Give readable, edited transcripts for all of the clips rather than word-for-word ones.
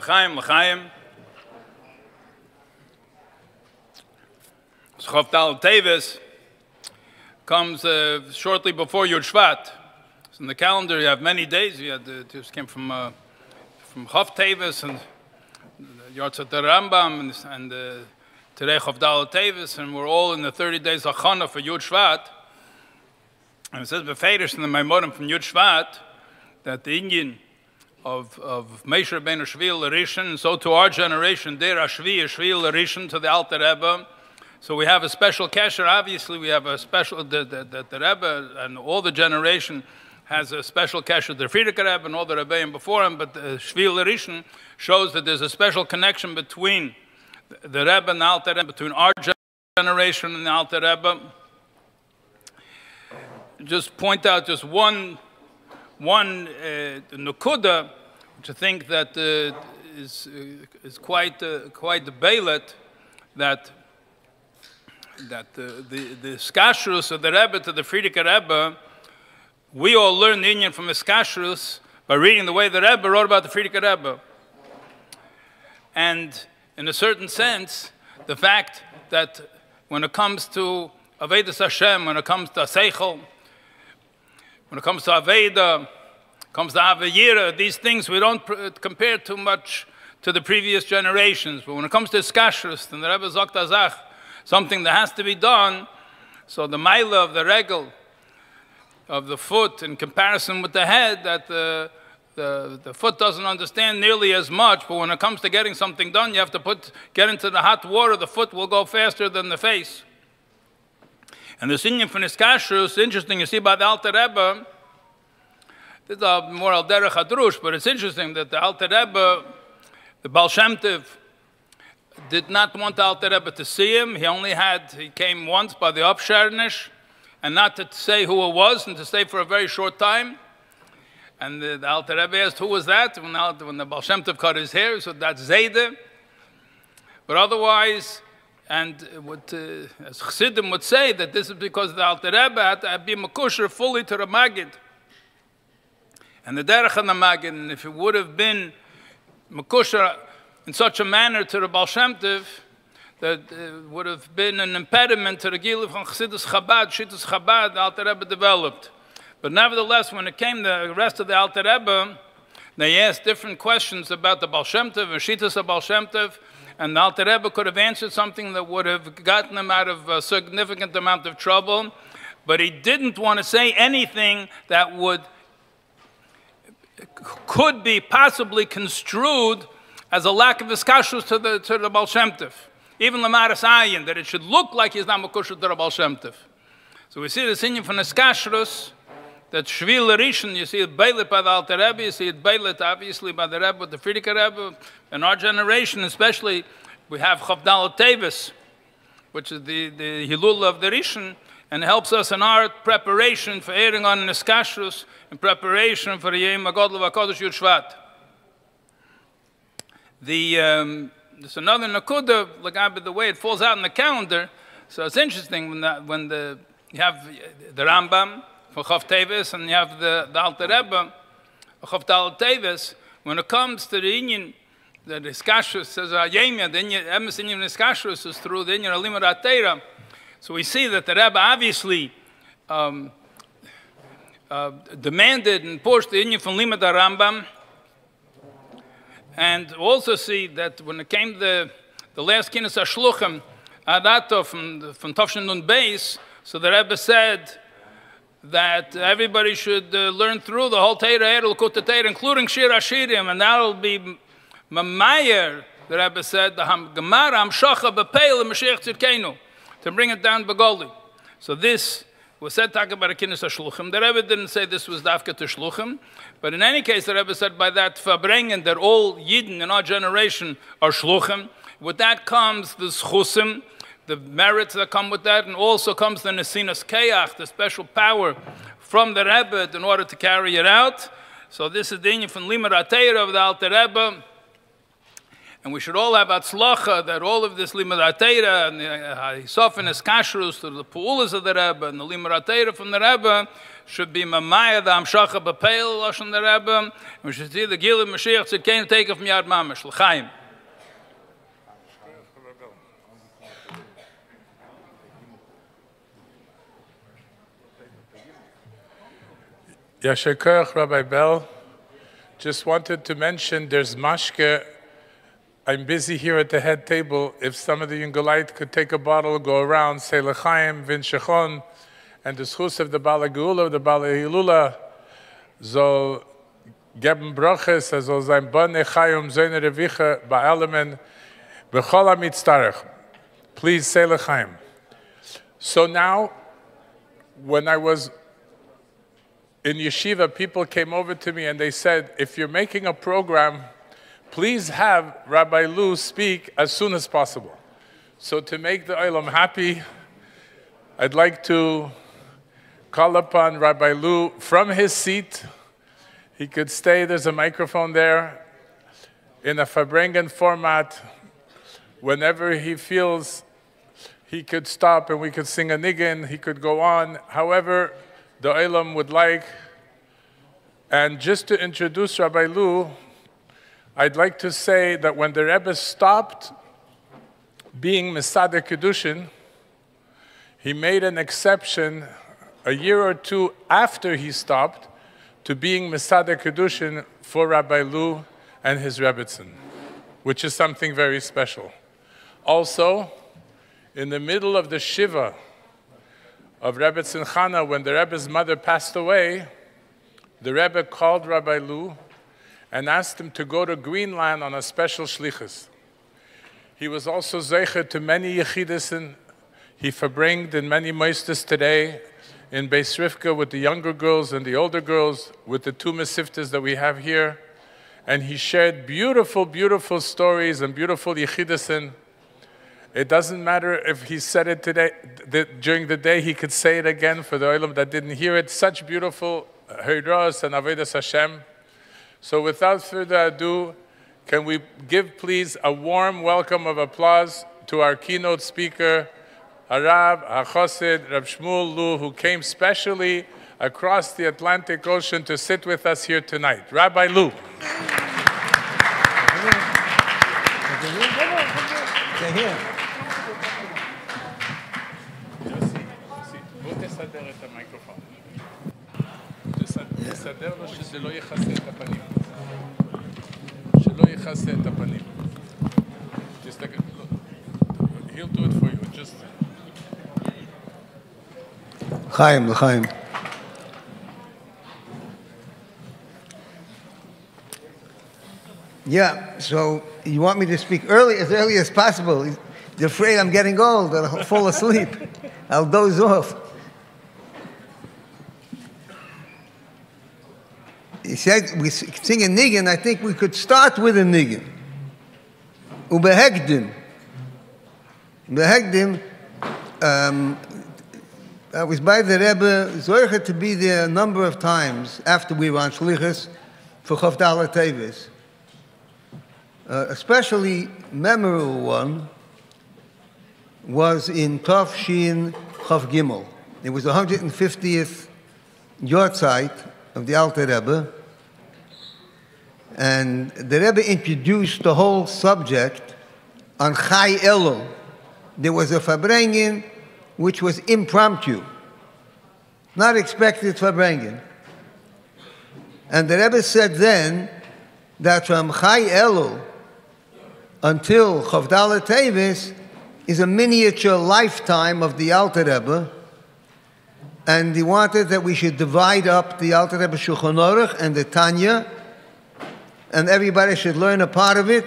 L'chaim. Teves comes shortly before Yartzeit. So in the calendar, you have many days. You had just came from Teves and Yartzeit the Rambam and today Teves, and we're all in the 30 days of Chana for Yartzeit. And it says befeidish in the Maimonim from Yartzeit that the Indian of Meisher Rabbeinu Shviel L'Rishon, so to our generation, Der Ashvi Shviel L'Rishon to the Alter Rebbe. So we have a special kesher. Obviously, we have a special the Rebbe and all the generation has a special kesher. The Frierdiker Rebbe and all the Rebbeim before him, but the Shviel L'Rishon shows that there's a special connection between the Rebbe and the Alter Rebbe, between our generation and the Alter Rebbe. Just point out just one nukuda, which I think that is quite the beilet, that the skashrus of the Rebbe to the Frierdiker Rebbe, we all learn the Indian from his skashrus by reading the way the Rebbe wrote about the Frierdiker Rebbe. And in a certain sense, the fact that when it comes to Avedis Hashem, when it comes to Seichel, when it comes to Aveda, comes to Avayira, these things we don't compare too much to the previous generations. But when it comes to Skashrus, and the Rebbe Zokt Azach, something that has to be done, so the Maila of the regel of the foot in comparison with the head, that the foot doesn't understand nearly as much, but when it comes to getting something done, you have to get into the hot water, the foot will go faster than the face. And the Sinyan from Iskashrus, interesting, you see by the Alter Rebbe, this is a more al derech hadrush, but it's interesting that the Alter Rebbe, the Baal Shem Tov, did not want the Alter Rebbe to see him. He came once by the Upsharnish, and not to say who it was, and to stay for a very short time. And the Alter Rebbe asked, who was that? When the Baal Shem Tov cut his hair, so that's Zayde. But otherwise, and as Chassidim would say, that this is because the Alter Rebbe had to be makusher fully to the Magid. And the derech and the Magid, and if it would have been makusher in such a manner to the Baal Shem Tov, that would have been an impediment to the Gilui from Chassidus Chabad, Shittus Chabad, the Alter Rebbe developed. But nevertheless, when it came the rest of the Alter Rebbe, they asked different questions about the Baal Shem Tov and Shittus of Baal Shem Tov, and the Alter Rebbe could have answered something that would have gotten him out of a significant amount of trouble, but he didn't want to say anything that could be possibly construed as a lack of iskashrus to the Baal Shem Tov. Even Lamaras Ayin, that it should look like he's not makusher to the Baal Shem Tov. So we see this Indian from iskashrus, that Shviel L'Rishon, you see it beilet by the Alter Rebbe, you see it beilet obviously by the Rebbe, with the Frierdiker Rebbe. In our generation especially, we have Chavdal Teves, which is the Hilul of the Rishon, and helps us in our preparation for airing on Niskashrus, in preparation for the Yom HaGodel VaKodesh Yartzeit. There's another Nakuda, like the way it falls out in the calendar. So it's interesting when you have the Rambam for Chav Teves, and you have the Alter Rebbe, Chavdal Teves. When it comes to the Inyan, the Iskashrus says, the Emes Inyan Iskashrus is through the Inyan Alimut HaTeira. So we see that the Rebbe obviously demanded and pushed the Inyan from Limud HaRambam, and also see that when it came the last Kinus HaShluchim, Adato from Tofshin Nun Beis, so the Rebbe said that everybody should learn through the whole Teira, Erel Kut Teira, including Shir Hashirim, and that will be Mamayer, the Rebbe said, the Gemara Hamshacha B'Peil Mashiach Tzidkenu, to bring it down Begoli. So this was said talking about a Kinus HaShluchim. The Rebbe didn't say this was Dafka to Shluchim, but in any case, the Rebbe said by that Farbrengen that all Yidden in our generation are Shluchim. With that comes the Schusim, the merits that come with that, and also comes the Nesinas Keach, the special power from the Rebbe in order to carry it out. So this is the Inyan from Limud HaTeira of the Alter Rebbe. And we should all have atzlacha that all of this limud HaTorah and the Hisofenes Kashrus to the Pu'ulas of the Rebbe and the limud HaTorah from the Rebbe should be mamaya the Hamshacha B'Peil Lashon the Rebbe. And we should see the Gil of Mashiach Tzidkein take of Miyad Mamash. L'chaim. Yasher Koach, Rabbi Bell. Just wanted to mention there's Mashpia. I'm busy here at the head table. If some of the Yungalite could take a bottle, go around, say L'chaim, Vin Shechon, and the schus of the Bala Geula, the Bala Hilula, soll geben Broches, soll sein Bane Chayum, Zone Revicha, Ba'alamen, B'chol HaMitztarech. Please say L'chaim. So now, when I was in yeshiva, people came over to me and they said, if you're making a program, please have Rabbi Lou speak as soon as possible. So to make the Olam happy, I'd like to call upon Rabbi Lou from his seat. He could stay, there's a microphone there, in a Farbrengen format. Whenever he feels he could stop and we could sing a niggin, he could go on. However, the Olam would like. And just to introduce Rabbi Lou, I'd like to say that when the Rebbe stopped being Mesader Kedushin, he made an exception a year or two after he stopped to being Mesader Kedushin for Rabbi Lou and his Rebbetzin, which is something very special. Also, in the middle of the Shiva of Rebbetzin Chana, when the Rebbe's mother passed away, the Rebbe called Rabbi Lou and asked him to go to Greenland on a special shlichus. He was also zeicher to many yechidesen. He verbringed in many moistes today in Beis Rivka with the younger girls and the older girls, with the two mesiftas that we have here. And he shared beautiful, beautiful stories and beautiful yechidesen. It doesn't matter if he said it today, during the day, he could say it again for the olam that didn't hear it. Such beautiful heiros and avodas Hashem. So without further ado, can we give, please, a warm welcome of applause to our keynote speaker, Harab HaChosid, Rab Shmuel Lu, who came specially across the Atlantic Ocean to sit with us here tonight. Rabbi Lu. תסדר לו שזה לא יכסה את הפנים. שלא יכסה את הפנים. He'll do it for you. Just... L'chaim. Yeah, so you want me to speak as early as possible. You're afraid I'm getting old, that I'll fall asleep. I'll doze off. He said, we sing a niggin, I think we could start with a niggin. Ubehegdim. I was by the Rebbe, Zoycha to be there a number of times after we were on Shlichus for Chavdala Teves. Especially memorable one was in Tov Shin Chav Gimel. It was the 150th Yartzeit of the Alter Rebbe, and the Rebbe introduced the whole subject on Chai Elul. There was a Farbrengen which was impromptu, not expected Farbrengen. And the Rebbe said then that from Chai Elul until Chavdala Teves is a miniature lifetime of the Alter Rebbe, and he wanted that we should divide up the Alter Rebbe Shulchan Aruch and the Tanya, and everybody should learn a part of it.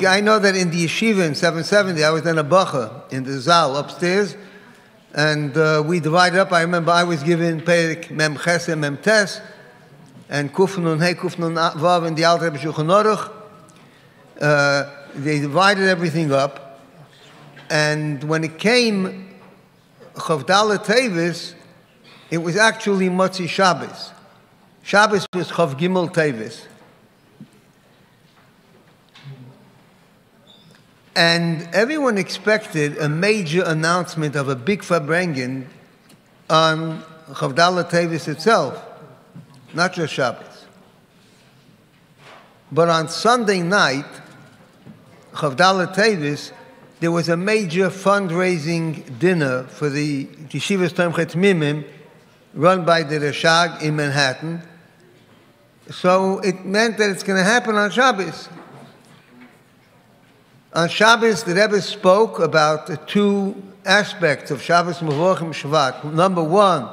I know that in the yeshiva in 770, I was in a bacha in the Zal upstairs, and we divided up. I remember I was given Perik Mem Ches and Mem Tes, and Kufnun Hey Kufnun Vav in the Alter Rebbe Shulchan Aruch. They divided everything up, and when it came Chavdala Teves, it was actually Motzi Shabbos. Shabbos was Chav Gimel Teves. And everyone expected a major announcement of a big Farbrengen on Chavdala Teves itself, not just Shabbos. But on Sunday night, Chavdala Teves, there was a major fundraising dinner for the Yeshivas Tomchei Tmimim run by the Rashag in Manhattan. So it meant that it's going to happen on Shabbos. On Shabbos, the Rebbe spoke about the two aspects of Shabbos Mevorchim Shvat. Number one,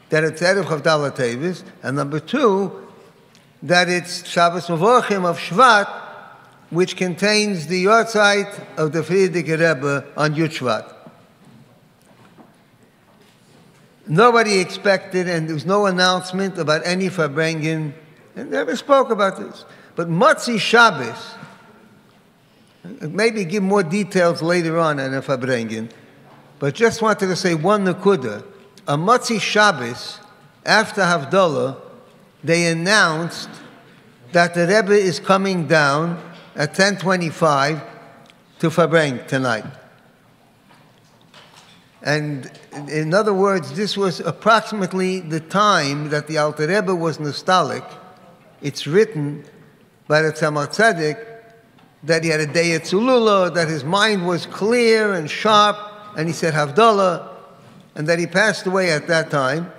that it's Erev Chavdala Teves, and number two, that it's Shabbos Mevorchim of Shvat, which contains the Yartzeit of the Frierdiker Rebbe on Yud Shvat. Nobody expected, and there was no announcement about any Farbrengen, and the Rebbe spoke about this. But Motzi Shabbos, maybe give more details later on in a Farbrengen, but just wanted to say one nekuda. On Motzi Shabbos, after Havdalah, they announced that the Rebbe is coming down at 10:25 to Farbrengen tonight. And in other words, this was approximately the time that the Alter Rebbe was nostalgic. It's written by the Tzemach Tzedek that he had a day at Tzulula, that his mind was clear and sharp, and he said Havdalah, and that he passed away at that time.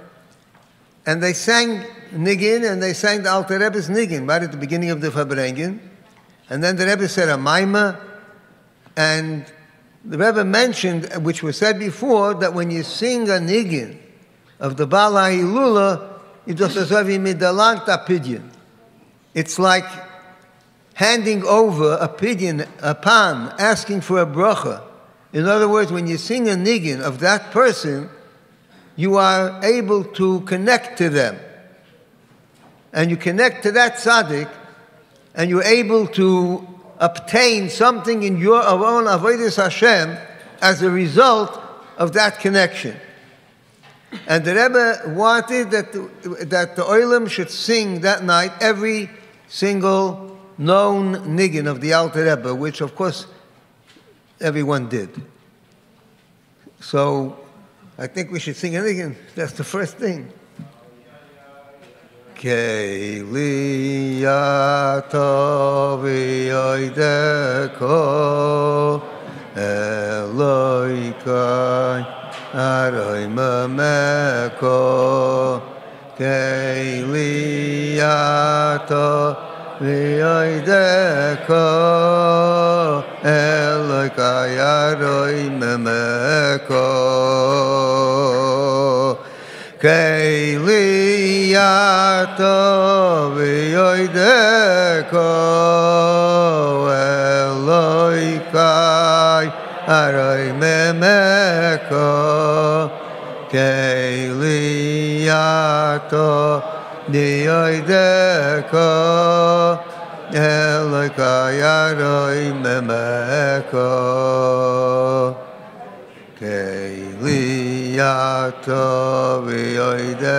And they sang Niggin, and they sang the Alter Rebbe's Niggin right at the beginning of the Farbrengen. And then the Rebbe said a Maimah, and the Rebbe mentioned, which was said before, that when you sing a Niggin of the Baal HaHilula, you just midalang ta pidyon. It's like handing over a pidyon, a pan, asking for a bracha. In other words, when you sing a niggin of that person, you are able to connect to them. And you connect to that tzaddik, and you're able to obtain something in your own avodas Hashem as a result of that connection. And the Rebbe wanted that the Olam should sing that night every single known niggin of the Alter Rebbe, which of course everyone did. So I think we should sing a niggin. That's the first thing. Keili yato v'yoydeko Eloi kai aroi mameko Keili yato v'yoydeko Eloi kai aroi mameko Keili yato v'yoydeko Eloi kai aroi mameko Keili yato v'yoydeko Eloi kai aroi mameko Keili yato v'yoydeko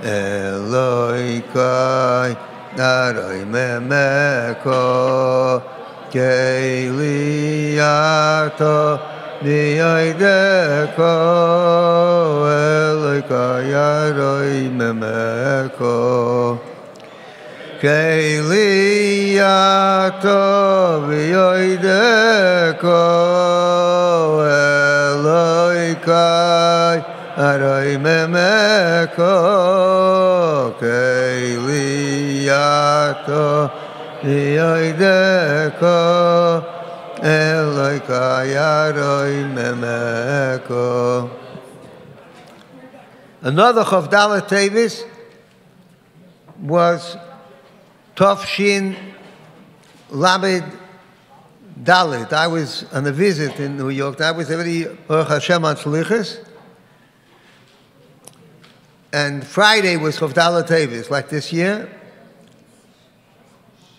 Eloi kai aroi mameko Keili yato v'yoydeko Eloi kai aroi mameko Keili yato v'yoydeko Eloi kai aroi mameko Keili yato v'yoydeko Eloi kai aroi mameko. Another Chavdala Teves was Tofshin Lamed Dalit. I was on a visit in New York. I was already Baruch Hashem on Shlichus. And Friday was Chavdala Teves, like this year.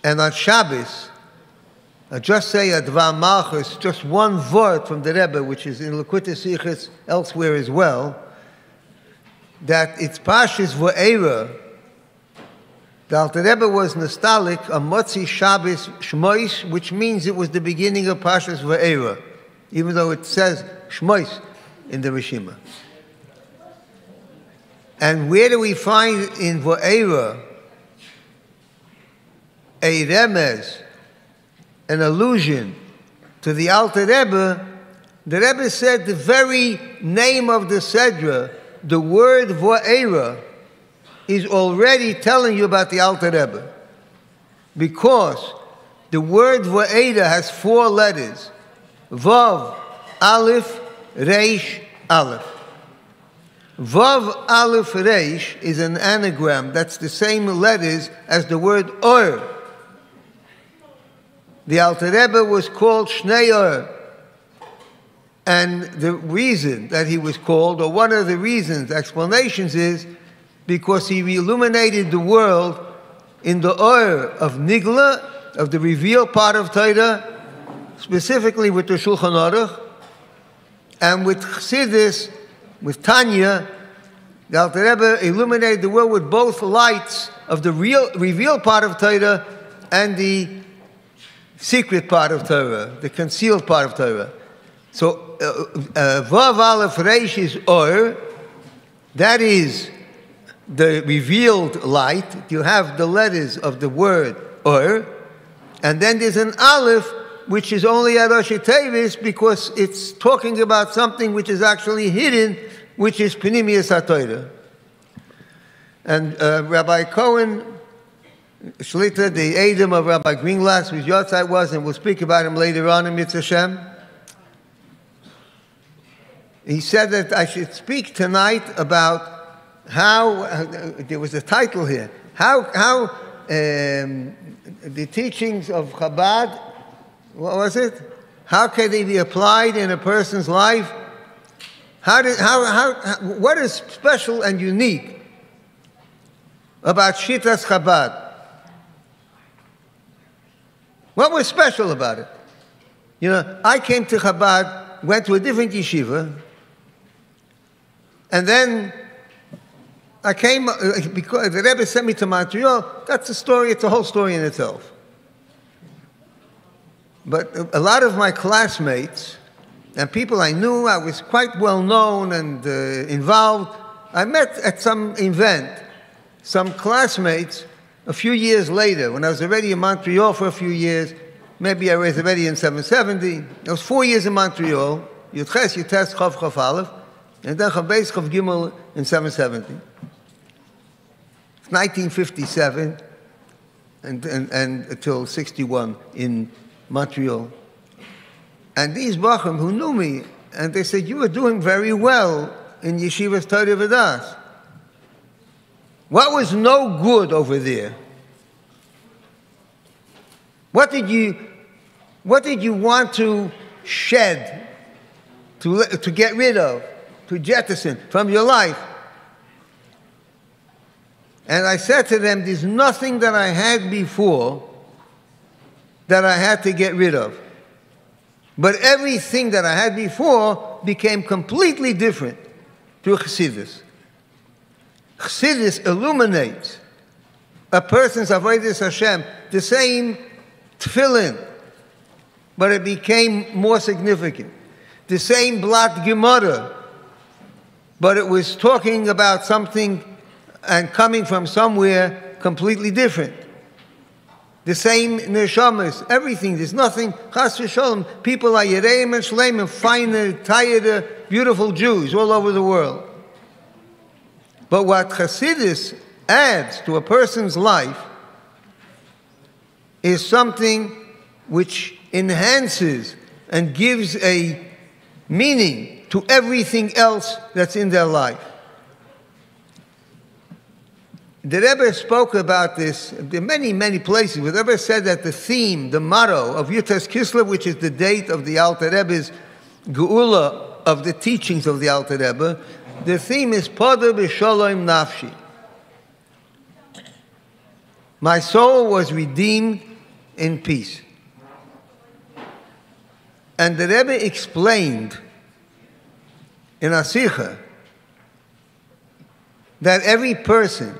And on Shabbos, I just say a Dvar Malchus, just one word from the Rebbe, which is in Likutei Sichos elsewhere as well, that it's Pashas V'Eira, The Alter Rebbe was nostalgic on Motzi Shabbos Shmois, which means it was the beginning of Parshas Va'era, even though it says Shmois in the Rishima. And where do we find in Va'era a remez, an allusion to the Alter Rebbe? The Rebbe said the very name of the Sedra, the word Va'era, is already telling you about the Alter Rebbe. Because the word Va'era has 4 letters. Vav, Aleph, Reish, Aleph. Vav, Aleph, Reish is an anagram. That's the same letters as the word Or. The Alter Rebbe was called Shnei Or. And the reason that he was called, or one of the reasons, explanations is, because he illuminated the world in the Or of Nigla, of the revealed part of Torah, specifically with the Shulchan Aruch, and with Chassidus, with Tanya. The Alter Rebbe illuminated the world with both lights of the revealed part of Torah and the secret part of Torah, the concealed part of Torah. So, Vav Aleph Reish is Or, that is the revealed light. You have the letters of the word Or, and then there's an Aleph, which is only at Rosh Teves because it's talking about something which is actually hidden, which is Pnimius HaTorah. And Rabbi Cohen, Shlita, the Adam of Rabbi Greenglass, whose Yartzeit was, and we'll speak about him later on in Mitzvah Shem, he said that I should speak tonight about how, there was a title here, how the teachings of Chabad, what was it? How can they be applied in a person's life? What is special and unique about Shitas Chabad? What was special about it? You know, I came to Chabad, went to a different yeshiva, and then I came, because the Rebbe sent me to Montreal. That's a story, it's a whole story in itself. But a lot of my classmates and people I knew, I was quite well known and involved. I met at some event some classmates a few years later, when I was already in Montreal for a few years. Maybe I was already in 770. I was 4 years in Montreal, Yutches, Yutes, Chav, Chav, Aleph, and then Chav Beis, Chav Gimel in 770. 1957 and until 61 in Montreal. And these Bachim who knew me, and they said, you were doing very well in Yeshiva's Torah V'das. What was no good over there? What did you want to shed, to get rid of, to jettison from your life? And I said to them, there's nothing that I had before that I had to get rid of. But everything that I had before became completely different through Chassidus. Chassidus illuminates a person's avodas Hashem, the same tefillin, but it became more significant. The same blat Gemara, but it was talking about something and coming from somewhere completely different. The same neshamas, everything. There's nothing, chas v'sholem. People are yereim and shleimim, finer, tighter, beautiful Jews all over the world. But what Chassidus adds to a person's life is something which enhances and gives a meaning to everything else that's in their life. The Rebbe spoke about this in many, many places. The Rebbe said that the theme, the motto of Yutes Kislev, which is the date of the Alter Rebbe's Geula, of the teachings of the Alter Rebbe, the theme is Poda b'Sholom Nafshi. My soul was redeemed in peace. And the Rebbe explained in Asicha that every person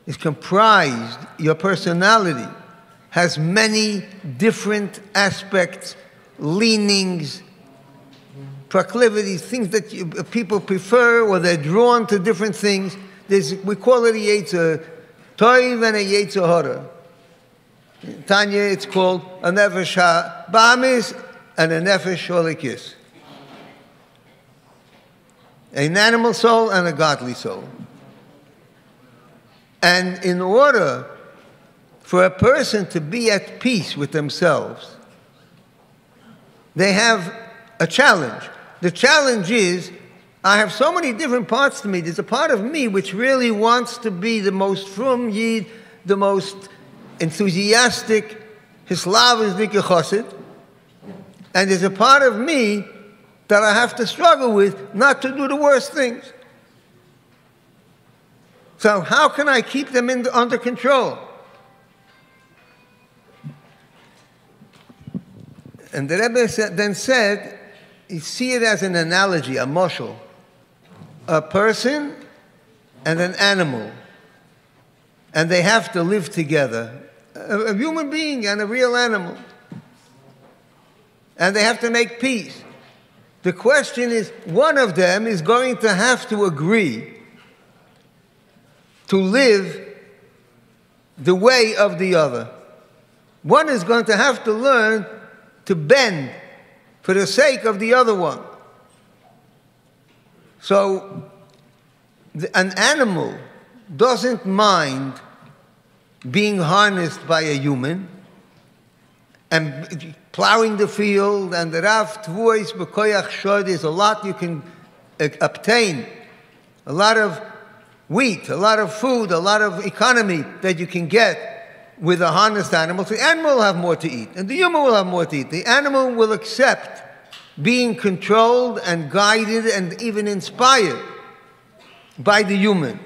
is comprised, your personality has many different aspects, leanings, proclivities, things that people prefer or they're drawn to different things. We call it a Yetzer Toiv and a Yetzer Hara. In Tanya, it's called a Nefesh HaBamis and a Nefesh Holikis. An animal soul and a godly soul. And in order for a person to be at peace with themselves, they have a challenge. The challenge is, I have so many different parts to me. There's a part of me which really wants to be the most frum yid, the most enthusiastic, hislavizdik chosid. And there's a part of me that I have to struggle with not to do the worst things. So how can I keep them under control? And the Rebbe then said, you see it as an analogy, a moshel. A person and an animal. And they have to live together. A human being and a real animal. And they have to make peace. The question is, one of them is going to have to agree to live the way of the other. One is going to have to learn to bend for the sake of the other one. So, an animal doesn't mind being harnessed by a human and plowing the field, and the Rav Tvuos B'koyach Shod, there's a lot you can obtain, a lot of wheat, a lot of food, a lot of economy that you can get with a harnessed animal. So the animal will have more to eat, and the human will have more to eat. The animal will accept being controlled and guided and even inspired by the human.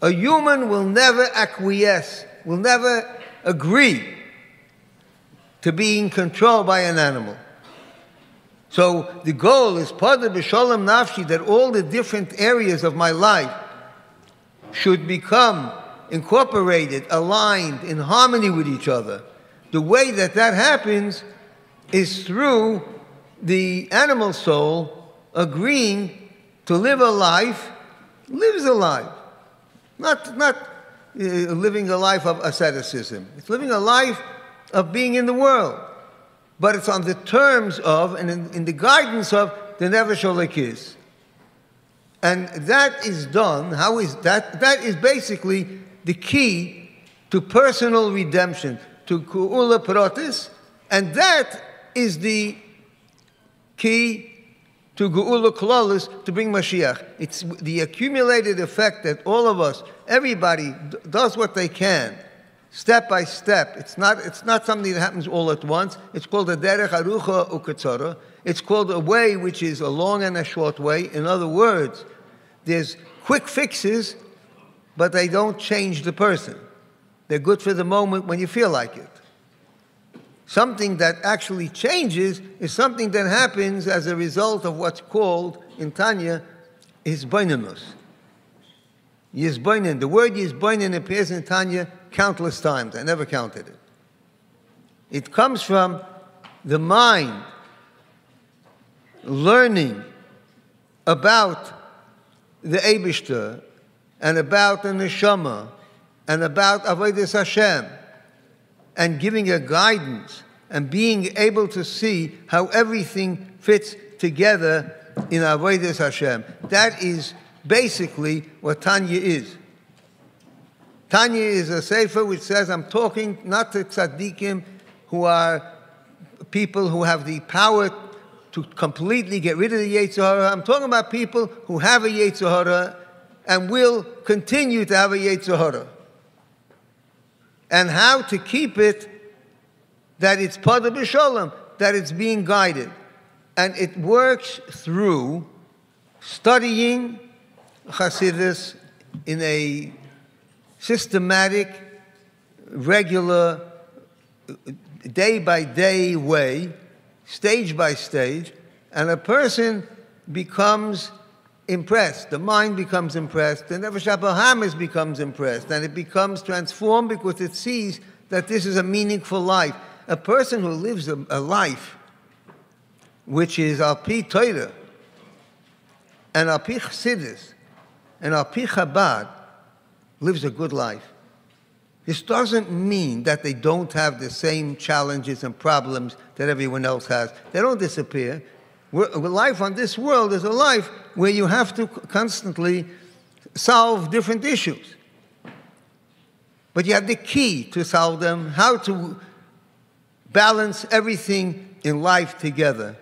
A human will never acquiesce, will never agree to being controlled by an animal. So the goal is Pada B'Sholem Nafshi, that all the different areas of my life should become incorporated, aligned, in harmony with each other. The way that that happens is through the animal soul agreeing to live a life, lives a life. Not living a life of asceticism. It's living a life of being in the world. But it's on the terms of, and in the guidance of, the Nefesh Holikis. And that is done, how is that? That is basically the key to personal redemption, to Ku'ula Protis, and that is the key to Geula Klolis, to bring Mashiach. It's the accumulated effect that all of us, everybody does what they can, step by step. It's not something that happens all at once. It's called a derech arucha uketzara. It's called a way which is a long and a short way. In other words, there's quick fixes, but they don't change the person. They're good for the moment when you feel like it. Something that actually changes is something that happens as a result of what's called, in Tanya, Yizboinenus. Yizboinen. The word Yizboinen appears in Tanya countless times. I never counted it. It comes from the mind learning about the Eibishter and about the Neshama and about Avodas Hashem, and giving a guidance and being able to see how everything fits together in Avodas Hashem. That is basically what Tanya is. Tanya is a sefer which says, I'm talking not to tzaddikim who are people who have the power to completely get rid of the Yetzer Hara. I'm talking about people who have a Yetzer Hara and will continue to have a Yetzer Hara. And how to keep it that it's Pada B'Sholem, that it's being guided. And it works through studying Hasidus in a systematic, regular, day-by-day way, stage by stage, and a person becomes impressed. The mind becomes impressed. The Nefesh HaBahamis becomes impressed. And it becomes transformed because it sees that this is a meaningful life. A person who lives a life which is al-pi Torah and al-pi Chassidus and al-pi Chabad lives a good life. This doesn't mean that they don't have the same challenges and problems that everyone else has. They don't disappear. Life on this world is a life where you have to constantly solve different issues. But you have the key to solve them, how to balance everything in life together.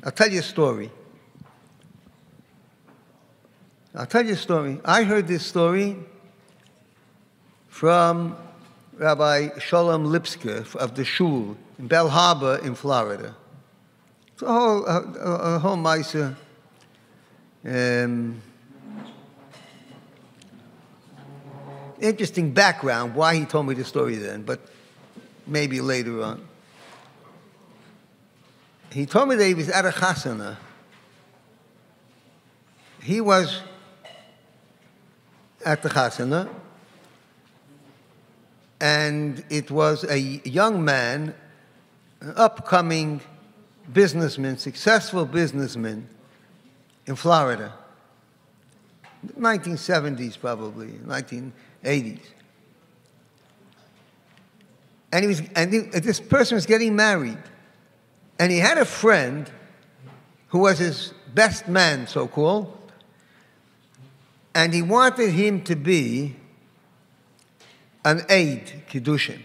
I'll tell you a story. I heard this story from Rabbi Sholem Lipsker of the Shul in Bell Harbor in Florida. It's a whole Maisa. Interesting background, why he told me the story then, but maybe later on. He told me that he was at a chasana. He was at the chasana, and it was a young man, an upcoming businessman, successful businessman in Florida. 1970s probably, 1980s. And this person was getting married. And he had a friend who was his best man, so-called, and he wanted him to be an aid, Kiddushin,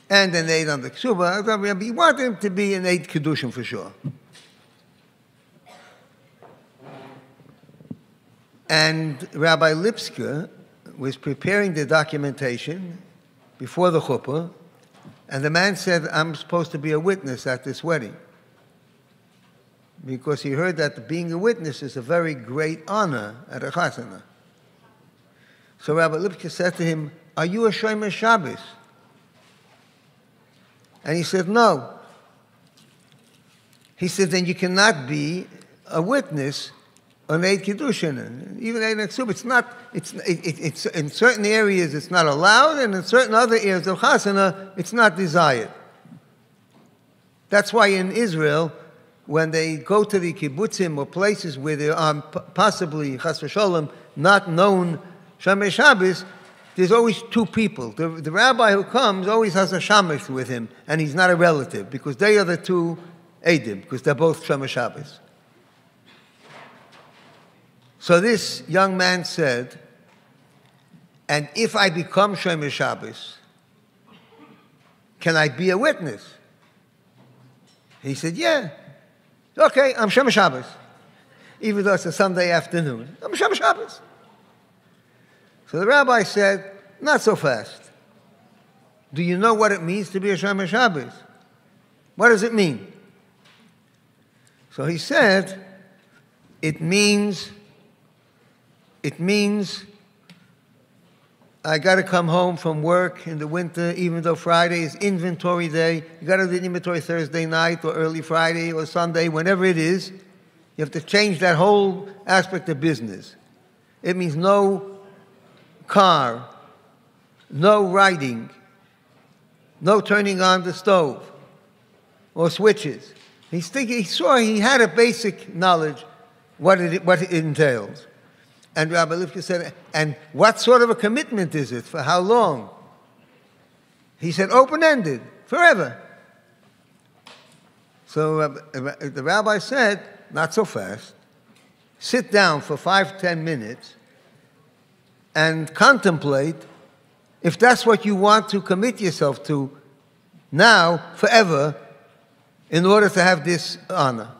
and an aid on the Ksuba. He wanted him to be an aid Kiddushin for sure. And Rabbi Lipsker was preparing the documentation before the chuppah, and the man said, I'm supposed to be a witness at this wedding. Because he heard that being a witness is a very great honor at a chasana. So Rabbi Lipsker said to him, are you a Shomer Shabbos? And he said, no. He said, then you cannot be a witness on Eid Kiddushin. Even Eid Ksub, it's in certain areas it's not allowed, and in certain other areas of chasana, it's not desired. That's why in Israel, when they go to the kibbutzim or places where there are possibly, chas v'sholem, not known Shomer Shabbos, there's always two people. The rabbi who comes always has a shamash with him, and he's not a relative, because they are the two Eidim, because they're both Shomer Shabbos. So this young man said, and if I become Shomer Shabbos, can I be a witness? He said, yeah. Okay, I'm Shomer Shabbos. Even though it's a Sunday afternoon. I'm Shomer Shabbos. So the rabbi said, not so fast. Do you know what it means to be a Shomer Shabbos? What does it mean? So he said, it means I got to come home from work in the winter, even though Friday is inventory day. You got to do inventory Thursday night or early Friday or Sunday, whenever it is. You have to change that whole aspect of business. It means no car, no writing, no turning on the stove or switches. He had a basic knowledge what it entails. And Rabbi Lipsker said, and what sort of a commitment is it? For how long? He said, open-ended, forever. So the rabbi said, not so fast. Sit down for 5-10 minutes and contemplate if that's what you want to commit yourself to now, forever, in order to have this honor.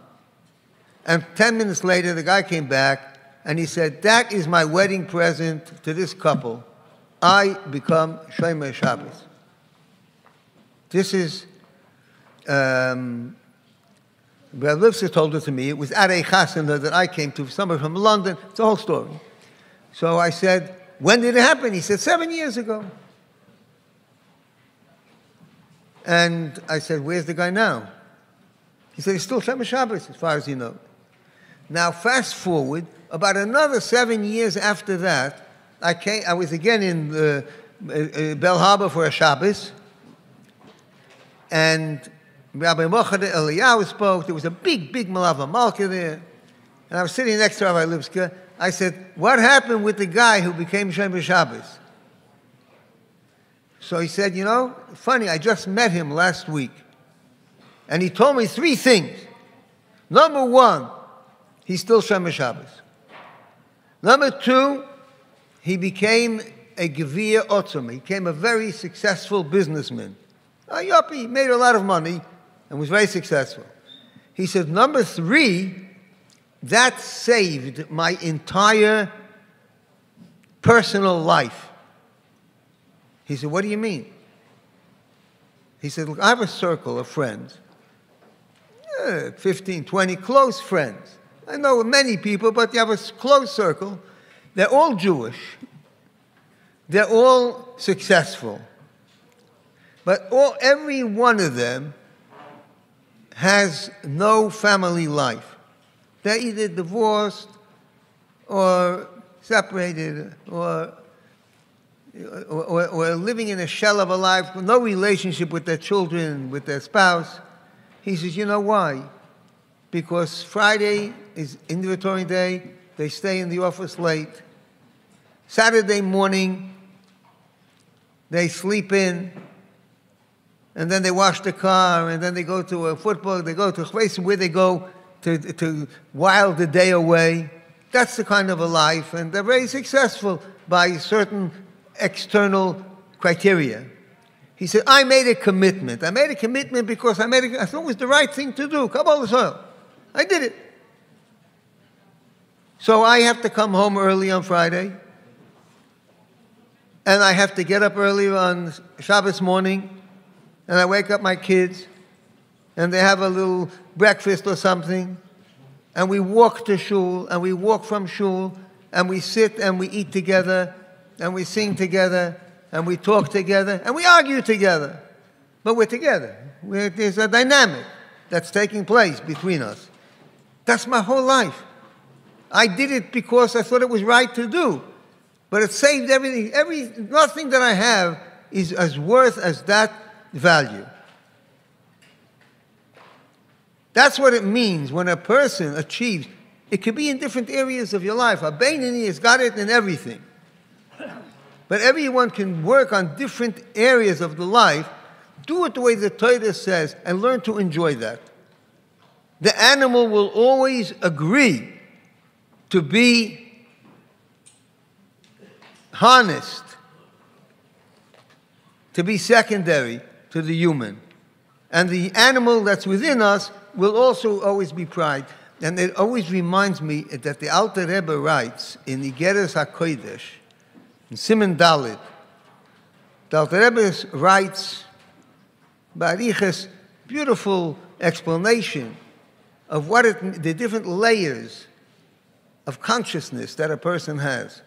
And 10 minutes later, the guy came back and he said, that is my wedding present to this couple. I become Shomer Shabbos. This is, Rabbi Lipsker told it to me. It was at a chasana that I came to, somebody from London. It's a whole story. So I said, when did it happen? He said, 7 years ago. And I said, where's the guy now? He said, he's still Shomer Shabbos, as far as he knows. Now, fast forward, about another 7 years after that, I was again in Bell Harbor for a Shabbos, and Rabbi Mochad Eliyahu spoke. There was a big Malava Malka there, and I was sitting next to Rabbi Lipska. I said, what happened with the guy who became Shomer Shabbos? So he said, funny, I just met him last week, and he told me 3 things. Number 1, he's still Shomer Shabbos. Number 2, he became a Gevir Otzom. He became a very successful businessman. A yuppie, he made a lot of money and was very successful. He said, number 3, that saved my entire personal life. He said, what do you mean? He said, look, I have a circle of friends, 15, 20 close friends. I know many people, but you have a close circle. They're all Jewish. They're all successful. But every one of them has no family life. They're either divorced or separated or living in a shell of a life, no relationship with their children, with their spouse. He says, you know why? Because Friday is inventory day, they stay in the office late. Saturday morning, they sleep in, and then they wash the car, and then they go to a football, they go to a place where they go to while the day away. That's the kind of a life, and they're very successful by certain external criteria. He said, I made a commitment. I made a commitment because I thought it was the right thing to do. Kabbalah L'Israel. I did it. So I have to come home early on Friday, and I have to get up early on Shabbos morning, and I wake up my kids, and they have a little breakfast or something, and we walk to shul, and we walk from shul, and we sit and we eat together, and we sing together, and we talk together, and we argue together. But we're together. There's a dynamic that's taking place between us. That's my whole life. I did it because I thought it was right to do. But it saved everything. Nothing that I have is as worth as that value. That's what it means when a person achieves. It could be in different areas of your life. A Beinoni has got it in everything. But everyone can work on different areas of the life, do it the way the Torah says, and learn to enjoy that. The animal will always agree to be harnessed, to be secondary to the human. And the animal that's within us will also always be pride. And it always reminds me that the Alter Rebbe writes in Igeres HaKodesh, in Siman Dalit, the Alter Rebbe writes, Bariches, beautiful explanation of what the different layers of consciousness that a person has.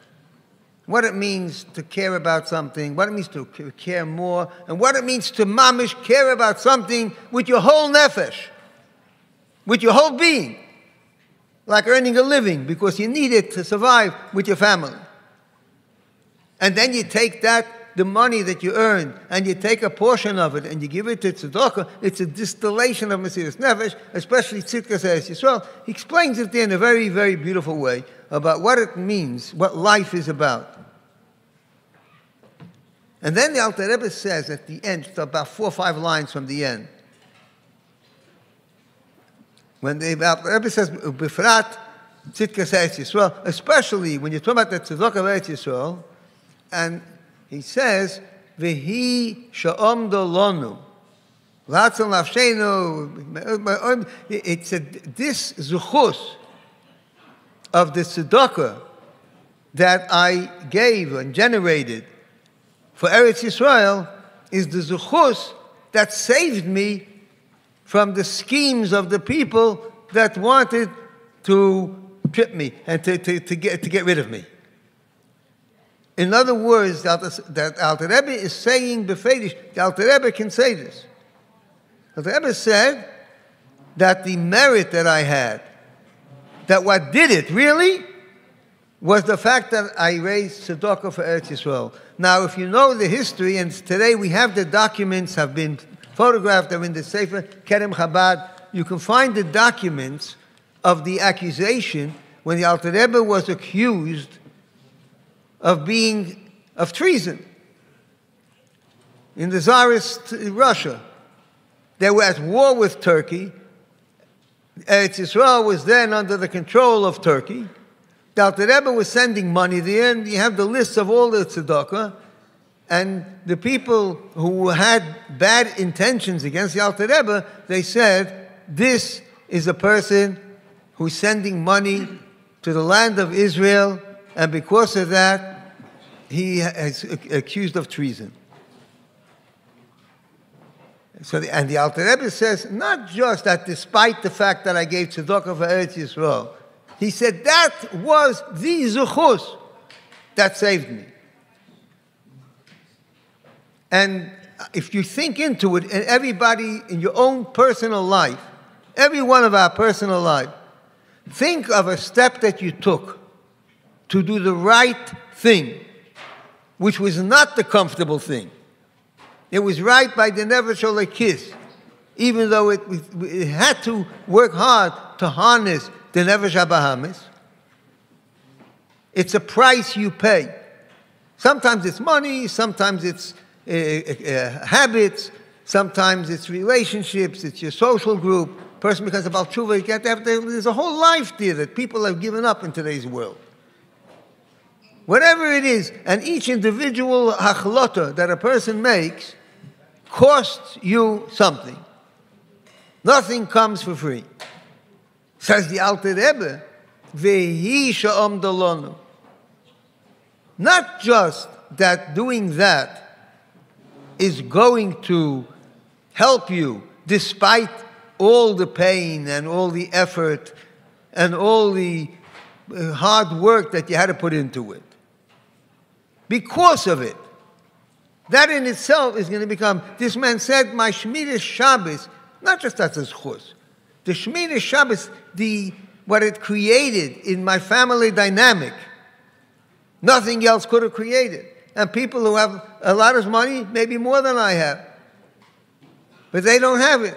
What it means to care about something, what it means to care more, and what it means to mamish care about something with your whole nefesh, with your whole being, like earning a living because you need it to survive with your family. And then you take the money that you earn, and you take a portion of it and you give it to tzedakah. It's a distillation of Mesiras Nefesh, especially Tzidkas Eretz Yisrael. He explains it there in a very, very beautiful way about what it means, what life is about. And then the Alter Rebbe says at the end, about 4 or 5 lines from the end, when the Alter Rebbe says, Bifrat Tzidkas Eretz Yisrael, especially when you're talking about the tzedakah of Eretz Yisrael, and he says, "Vehi sha'omdo lonu, latzon lafshenu." It's this zuchus of the tzedakah that I gave and generated for Eretz Yisrael is the zuchus that saved me from the schemes of the people that wanted to trip me and to get rid of me. In other words, that Alter Rebbe is saying befedish, the Alter Rebbe can say this. Alter Rebbe said that the merit that I had that what did it really was the fact that I raised tzedakah for Eretz Yisrael. Now, if you know the history, and today we have the documents, have been photographed, they're in the Sefer Kerem Chabad, you can find the documents of the accusation when the Alter Rebbe was accused of treason in the Tsarist Russia. They were at war with Turkey. Eretz Yisrael was then under the control of Turkey. The Alter Rebbe was sending money there, and you have the list of all the tzedakah, and the people who had bad intentions against the Alter Rebbe, they said, this is a person who's sending money to the land of Israel, and because of that, he is accused of treason. So, and the Alter Rebbe says, not just that despite the fact that I gave tzedakah for Eretz Yisrael, he said that was the zuchus that saved me. And if you think into it, and everybody in your own personal life, every one of our personal life, think of a step that you took to do the right thing, which was not the comfortable thing. It was right by the never shall a kiss, even though it had to work hard to harness the never Bahamas. It's a price you pay. Sometimes it's money, sometimes it's habits, sometimes it's relationships, it's your social group. Person becomes a Baal Tshuva, there's a whole life there that people have given up in today's world. Whatever it is, and each individual hachlota that a person makes costs you something. Nothing comes for free. Says the Alter Rebbe, Vehi sha'om dalonu. Not just that doing that is going to help you despite all the pain and all the effort and all the hard work that you had to put into it. Because of it. That in itself is going to become, this man said, my Shemitah Shabbos, not just as a zchus, the Shemitah Shabbos, what it created in my family dynamic, nothing else could have created. And people who have a lot of money, maybe more than I have, but they don't have it.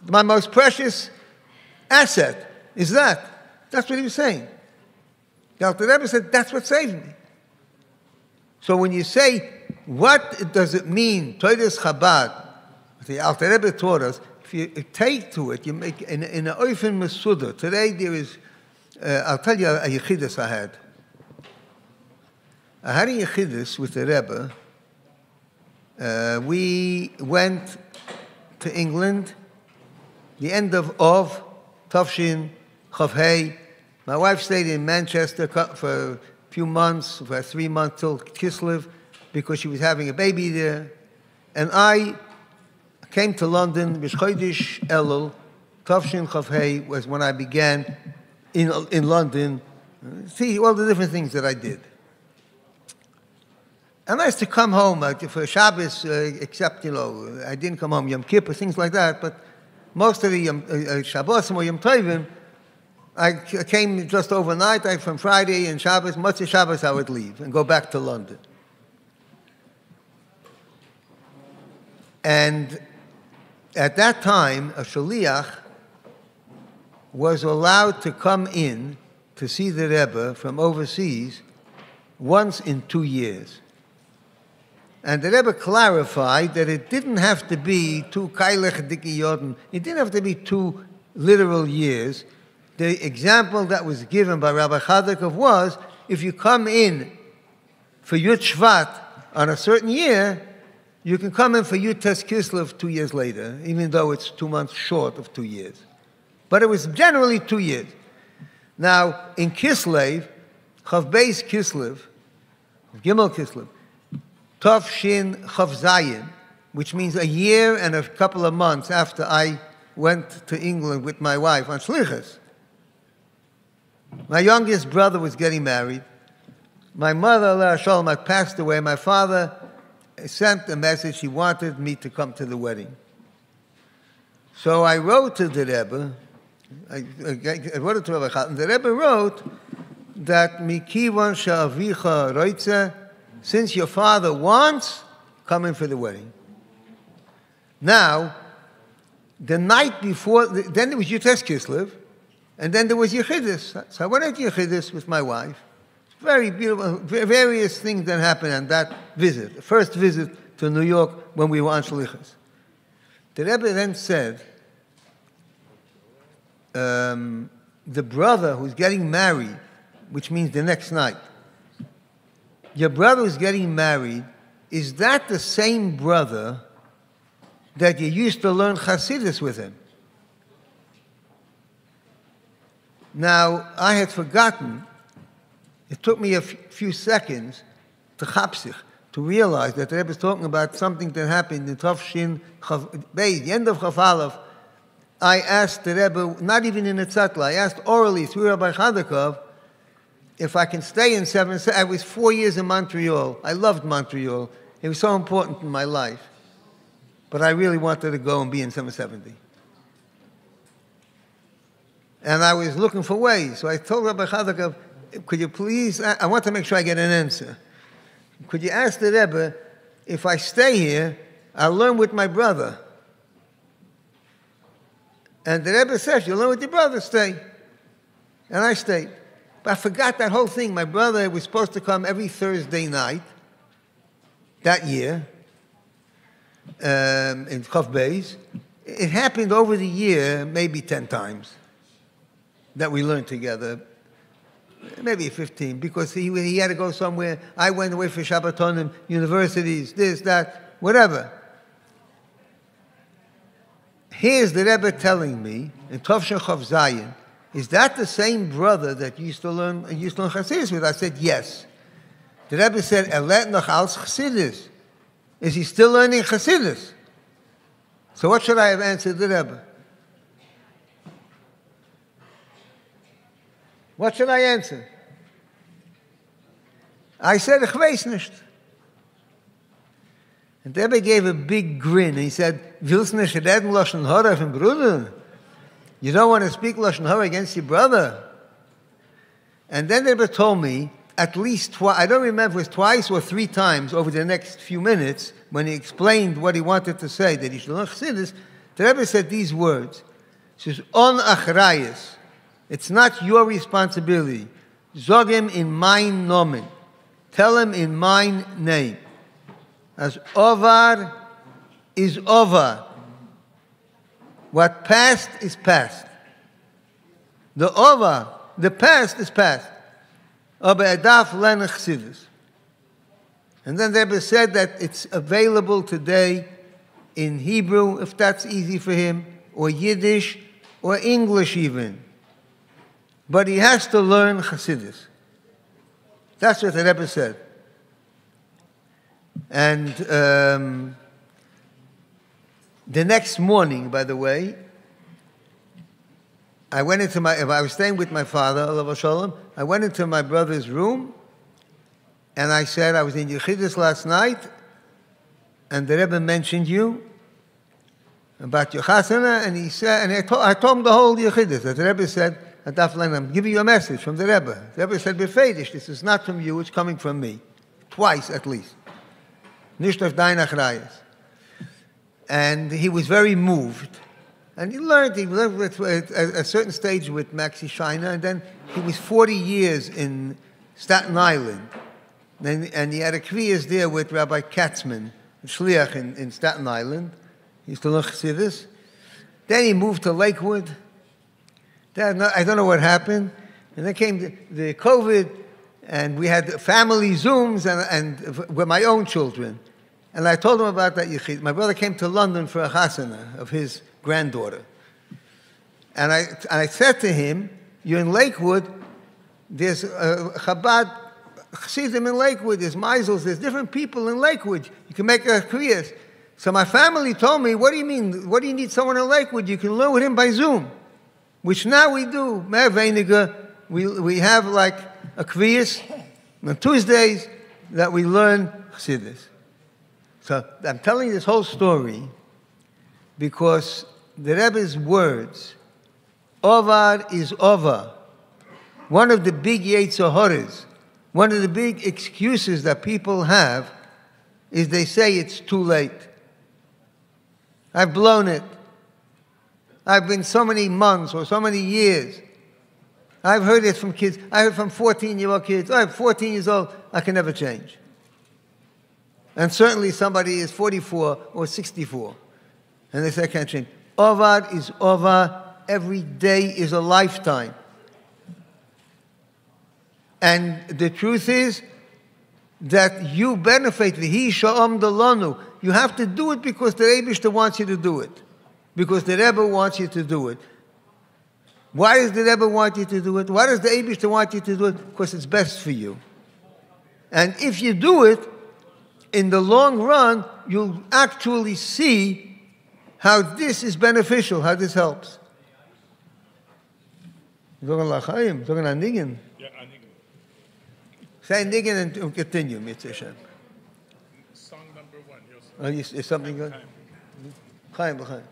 My most precious asset is that. That's what he was saying. The Alter Rebbe said, that's what saved me. So when you say, what does it mean, Todas Chabad, the Alter Rebbe taught us, if you take to it, you make in an oifen mesuda. Today there is, I'll tell you a yechidus I had. I had a yechidus with the Rebbe. We went to England, the end of Tafshin Chavhei. My wife stayed in Manchester for a few months, for 3 months till Kislev, because she was having a baby there. And I came to London, B'Chodesh Elul, Tafshin Chavhei was when I began in London. See all the different things that I did. And I used to come home for Shabbos, except, I didn't come home Yom Kippur, things like that, but most of the Shabbos or Yom Tovim, I came just overnight. From Friday and Shabbos, Motzei Shabbos, I would leave and go back to London. And at that time, a shaliach was allowed to come in to see the Rebbe from overseas once in 2 years. And the Rebbe clarified that it didn't have to be 2 kailech diki yoden. It didn't have to be 2 literal years. The example that was given by Rabbi Chadakov was, if you come in for Yud Shvat on a certain year, you can come in for Yud Tes Kislev 2 years later, even though it's 2 months short of 2 years. But it was generally 2 years. Now, in Kislev, Chav Beis Kislev, Gimel Kislev, Tov Shin Chav Zayin, which means a year and a couple of months after I went to England with my wife on Shlichus. My youngest brother was getting married. My mother, Allah Shalom, had passed away. My father sent a message. He wanted me to come to the wedding. So I wrote to the Rebbe I wrote it to Rabbi Chatton. The Rebbe wrote that Mikivan sha'avicha roitze, since your father wants, come in for the wedding. Now, the night before, then it was Yutes Kislev, and then there was Yechidus. So I went to Yechidus with my wife. Very beautiful, various things that happened on that visit, the first visit to New York when we were on Shlichus. The Rebbe then said, the brother who's getting married, which means the next night, your brother who's getting married, is that the same brother that you used to learn Hasidus with him? Now, I had forgotten. It took me a few seconds to chapsich, to realize that the Rebbe is talking about something that happened in Tafshin Beis, the end of Chaf Aleph. I asked the Rebbe, not even in a tzatla, I asked orally through Rabbi Chadakov if I can stay in 770. I was 4 years in Montreal. I loved Montreal. It was so important in my life. But I really wanted to go and be in 770. And I was looking for ways. So I told Rabbi Chadakov, could you please, I want to make sure I get an answer. Could you ask the Rebbe, if I stay here, I'll learn with my brother. And the Rebbe says, you'll learn with your brother, stay. And I stayed. But I forgot that whole thing. My brother was supposed to come every Thursday night that year in Chaf Beis. It happened over the year maybe 10 times that we learned together. Maybe 15, because he had to go somewhere. I went away for Shabbatonim, universities, this, that, whatever. Here's the Rebbe telling me, in Tov Chav Zayin, is that the same brother that you used to learn Chassidus with? I said, yes. The Rebbe said, Elet noch als Chassidus. Is he still learning Chassidus? So what should I have answered the Rebbe? What should I answer? I said, ich weiß nicht. And the Rebbe gave a big grin. He said, willst nicht reden Lashon Hara from Bruder? You don't want to speak Lashon Hara against your brother? And then the Rebbe told me, at least twice, I don't remember if it was twice or 3 times over the next few minutes, when he explained what he wanted to say, that he should learn Chassidus, the Rebbe said these words. He says, on achrayus. It's not your responsibility. Zog him in mein nomen. Tell him in my name. As ovar is over. What passed is past. The over, the past is past. Aber darf lernen Chassidus. And then the Rebbe said that it's available today in Hebrew, if that's easy for him, or Yiddish, or English even. But he has to learn Chassidus. That's what the Rebbe said. And the next morning, by the way, I was staying with my father, Alav Shalom. I went into my brother's room, and I said, I was in Yechidus last night, and the Rebbe mentioned you about your chasana, and he said, and I told him the whole Yechidus. The Rebbe said, I'm giving you a message from the Rebbe. The Rebbe said, Befedish, this is not from you, it's coming from me. Twice at least. Nicht auf dein achrayas. And he was very moved. And he lived at a certain stage with Maxi Shiner, and then he was 40 years in Staten Island. And he had a kriyas there with Rabbi Katzman, Shliach in Staten Island. He used to learn Chassidus. Then he moved to Lakewood. I don't know what happened. And then came the COVID, and we had family Zooms and with my own children. And I told him about that Yechid. My brother came to London for a chasana of his granddaughter. And I said to him, you're in Lakewood, there's Chabad Chassidim in Lakewood, there's Meisels, there's different people in Lakewood. You can make a kriyas. So my family told me, what do you mean? What do you need someone in Lakewood? You can learn with him by Zoom. Which now we do. We have like a kriyas on Tuesdays that we learn Chassidus. So I'm telling you this whole story because the Rebbe's words Over is over. One of the big Yetzer Haras, one of the big excuses that people have is they say it's too late. I've blown it. I've been so many months or so many years. I've heard it from kids. I heard from 14-year-old kids. I'm 14 years old. I can never change. And certainly somebody is 44 or 64. And they say, I can't change. Over is over. Every day is a lifetime. And the truth is that you benefit. V'hi sha'am dalanu. You have to do it because the Rebbe wants you to do it. Because the Rebbe wants you to do it. Why does the Rebbe want you to do it? Why does the Rebbe want you to do it? Because it's best for you. And if you do it, in the long run, you'll actually see how this is beneficial, how this helps. Say Niggin and continue, Mitzvah Shem. Song number 1. Oh, is something good? Chaim, Chaim.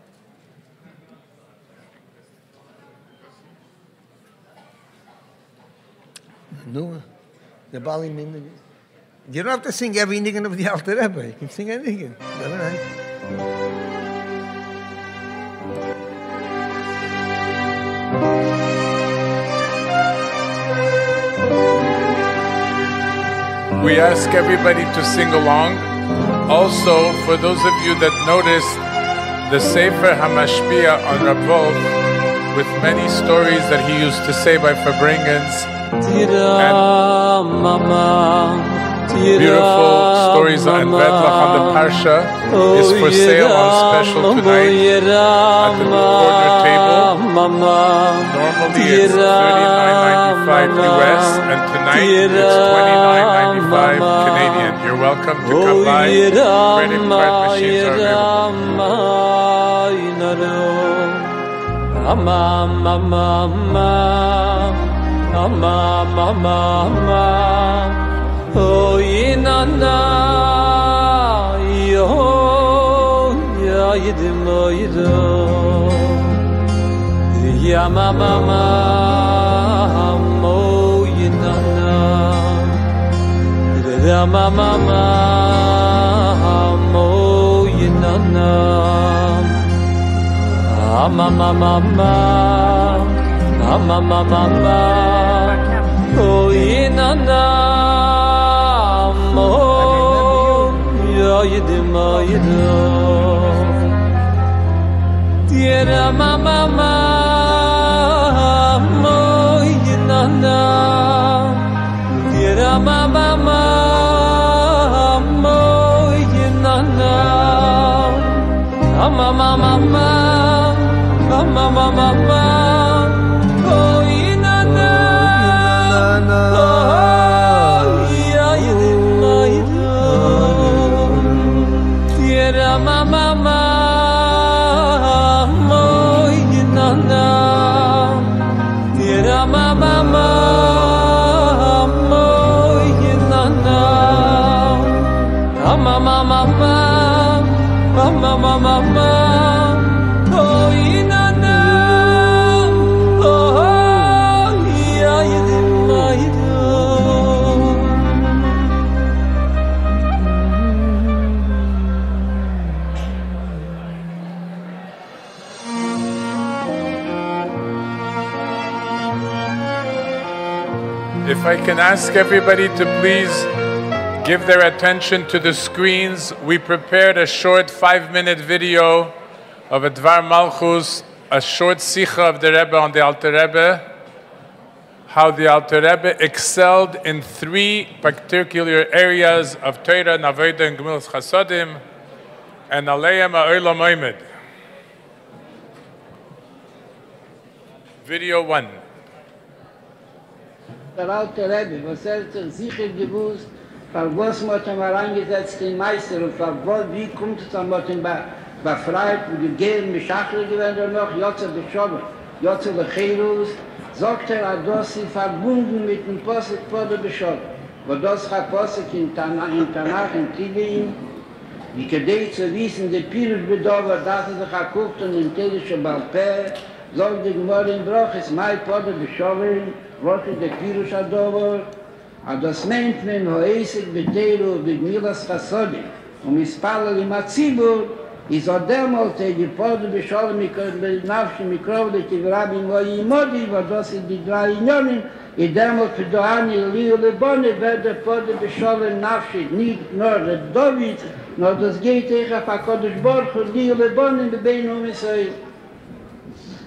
No, the Bali Min. You don't have to sing every Niggin of the Alter Rebbe. You can sing a Niggin. We ask everybody to sing along. Also, for those of you that noticed the Sefer HaMashpia on Volf, with many stories that he used to say by Farbrengens, and beautiful stories and Vedlach on the Parsha is for sale on special tonight at the corner table. Normally it's $39.95 US, and tonight it's $29.95 Canadian. You're welcome to come by. Credit card machines are available. Oh, inana, yo, ya yidim lo yido, ya mama, mo inana, ya mama, mo inana, mama, mama, oh inana. Ya yidim Tiera mama mo yinana Tiera mama mo yinana Mama oh yinana If I can ask everybody to please give their attention to the screens, we prepared a short 5-minute video of a Dvar Malchus, a short Sikha of the Rebbe on the Alter Rebbe, how the Alter Rebbe excelled in 3 particular areas of Torah, Avodah, and Gemilas Chasodim, and Aleim Ha'olam Oimed. Video 1. Der alte Rebbe, was sich sicher gewusst, was man herangesetzt den Meister und wie kommt es dann mit dem Befreit, wo die Gehen mit Schachel gewähnt noch, Yartzeit beschoben, Yartzeit Lecherus, sagt dass sie verbunden mit dem Posek vor der Beschoben. Wo das hat Posek in Tanach, in Tibein, die Kedei zu wissen, der Pirush bedauert, dass sich geguckt und in Tedische Balpeh, sagt die Gemorre in Bruch, es mei Pode bescholen, was ist der Pirush Adover, aber das meint men hoesig betero begmilas Chassodi, mispalel im Atzibur, is odemol te die Pode bescholen mit Nafshi Mikrovle Rabbi Moyi Modi, was das ist die drei Inyonim, I demol für Doani Liu Lebone wird der Pode bescholen Nafshi, nicht nur der David, nur das geht ich auf הקודש ברוך הוא Liu Lebone bebeinu Israel.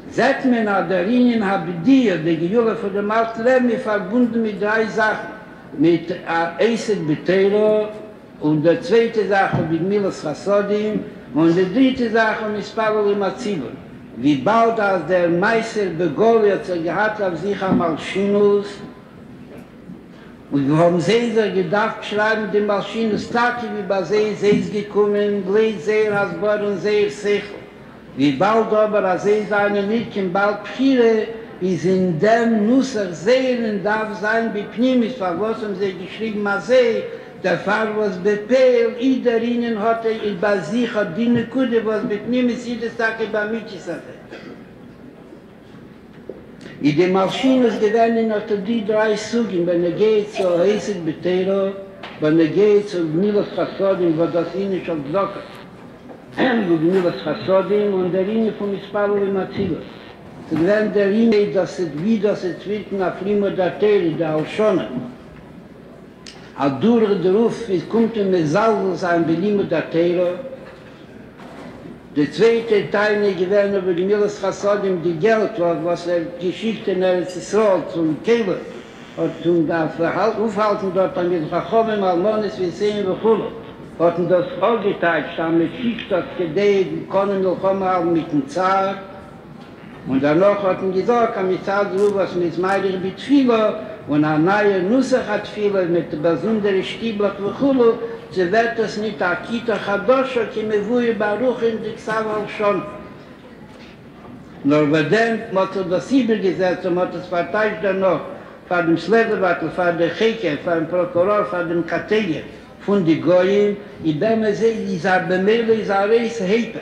Seht men an der Linien Habdiya, der Gehülle von dem Alten Leben, verbunden mit drei Sachen. Mit Eisek Betero und der zweite Sache mit Milas Chassodim und die dritte Sache mit Spavol im Atzibur. Wie bald als der Meister Begoliot gehabt auf sich am Malschinus und wir haben sehr gedacht, schreiben den Malschinus Taki, wie bei sie ist gekommen, bläht sehr Hasbor und sehr Sechel. Wie bald aber, als seine nicht im bald Pchire, ist in dem Nusser Seelen darf sein, bei Pnimis, was haben sie geschrieben, der Fall, was Bepel, jeder ihnen hat bei sich, hat die Nekude, was bei Pnimis, jedes Tag bei Mitzis hatte. In den Maschinen gewähnen noch die drei Sugen, wenn geht zu Eisek Betero, wenn geht zu Milas Chassodim, wo das ihnen schon gesagt hat. Und Milas Chassodim und der Linie von Mispalol im Atzibur. So gewähnt der Linie, dass es wie das zwischen Afrimo der Teri, der Alshona. Al durch den Ruf, es kommt in Mesalvus ein Belimo der Teri. Der zweite Teil gewähnt über die Milas Chassodim, die Geld, was Geschichte in Eretz Yisrael zum Keber und zum Aufhalten dort an mit Chachomim, Almonis, wir sehen, Bechulu. Hatten das auch geteilt, haben mit Schicht das Gedeh, können wir kommen mit dem Zar. Und danach hatten gesagt, am Zar drüber, was mit Meidir Bitfilo und eine neue Nussach hat viele mit besonderen Stiebler Bechulu, sie wird das nicht Akita Chadosha, die mir wohl Baruch in die Xaval schon. Nur bei dem hat das Sibel gesetzt und hat es verteilt dann noch von dem Slederwattel, von der Cheke, von dem Prokuror, von dem Kateger, von den Goyim, in dem dieser Bemele, dieser Reis Heper.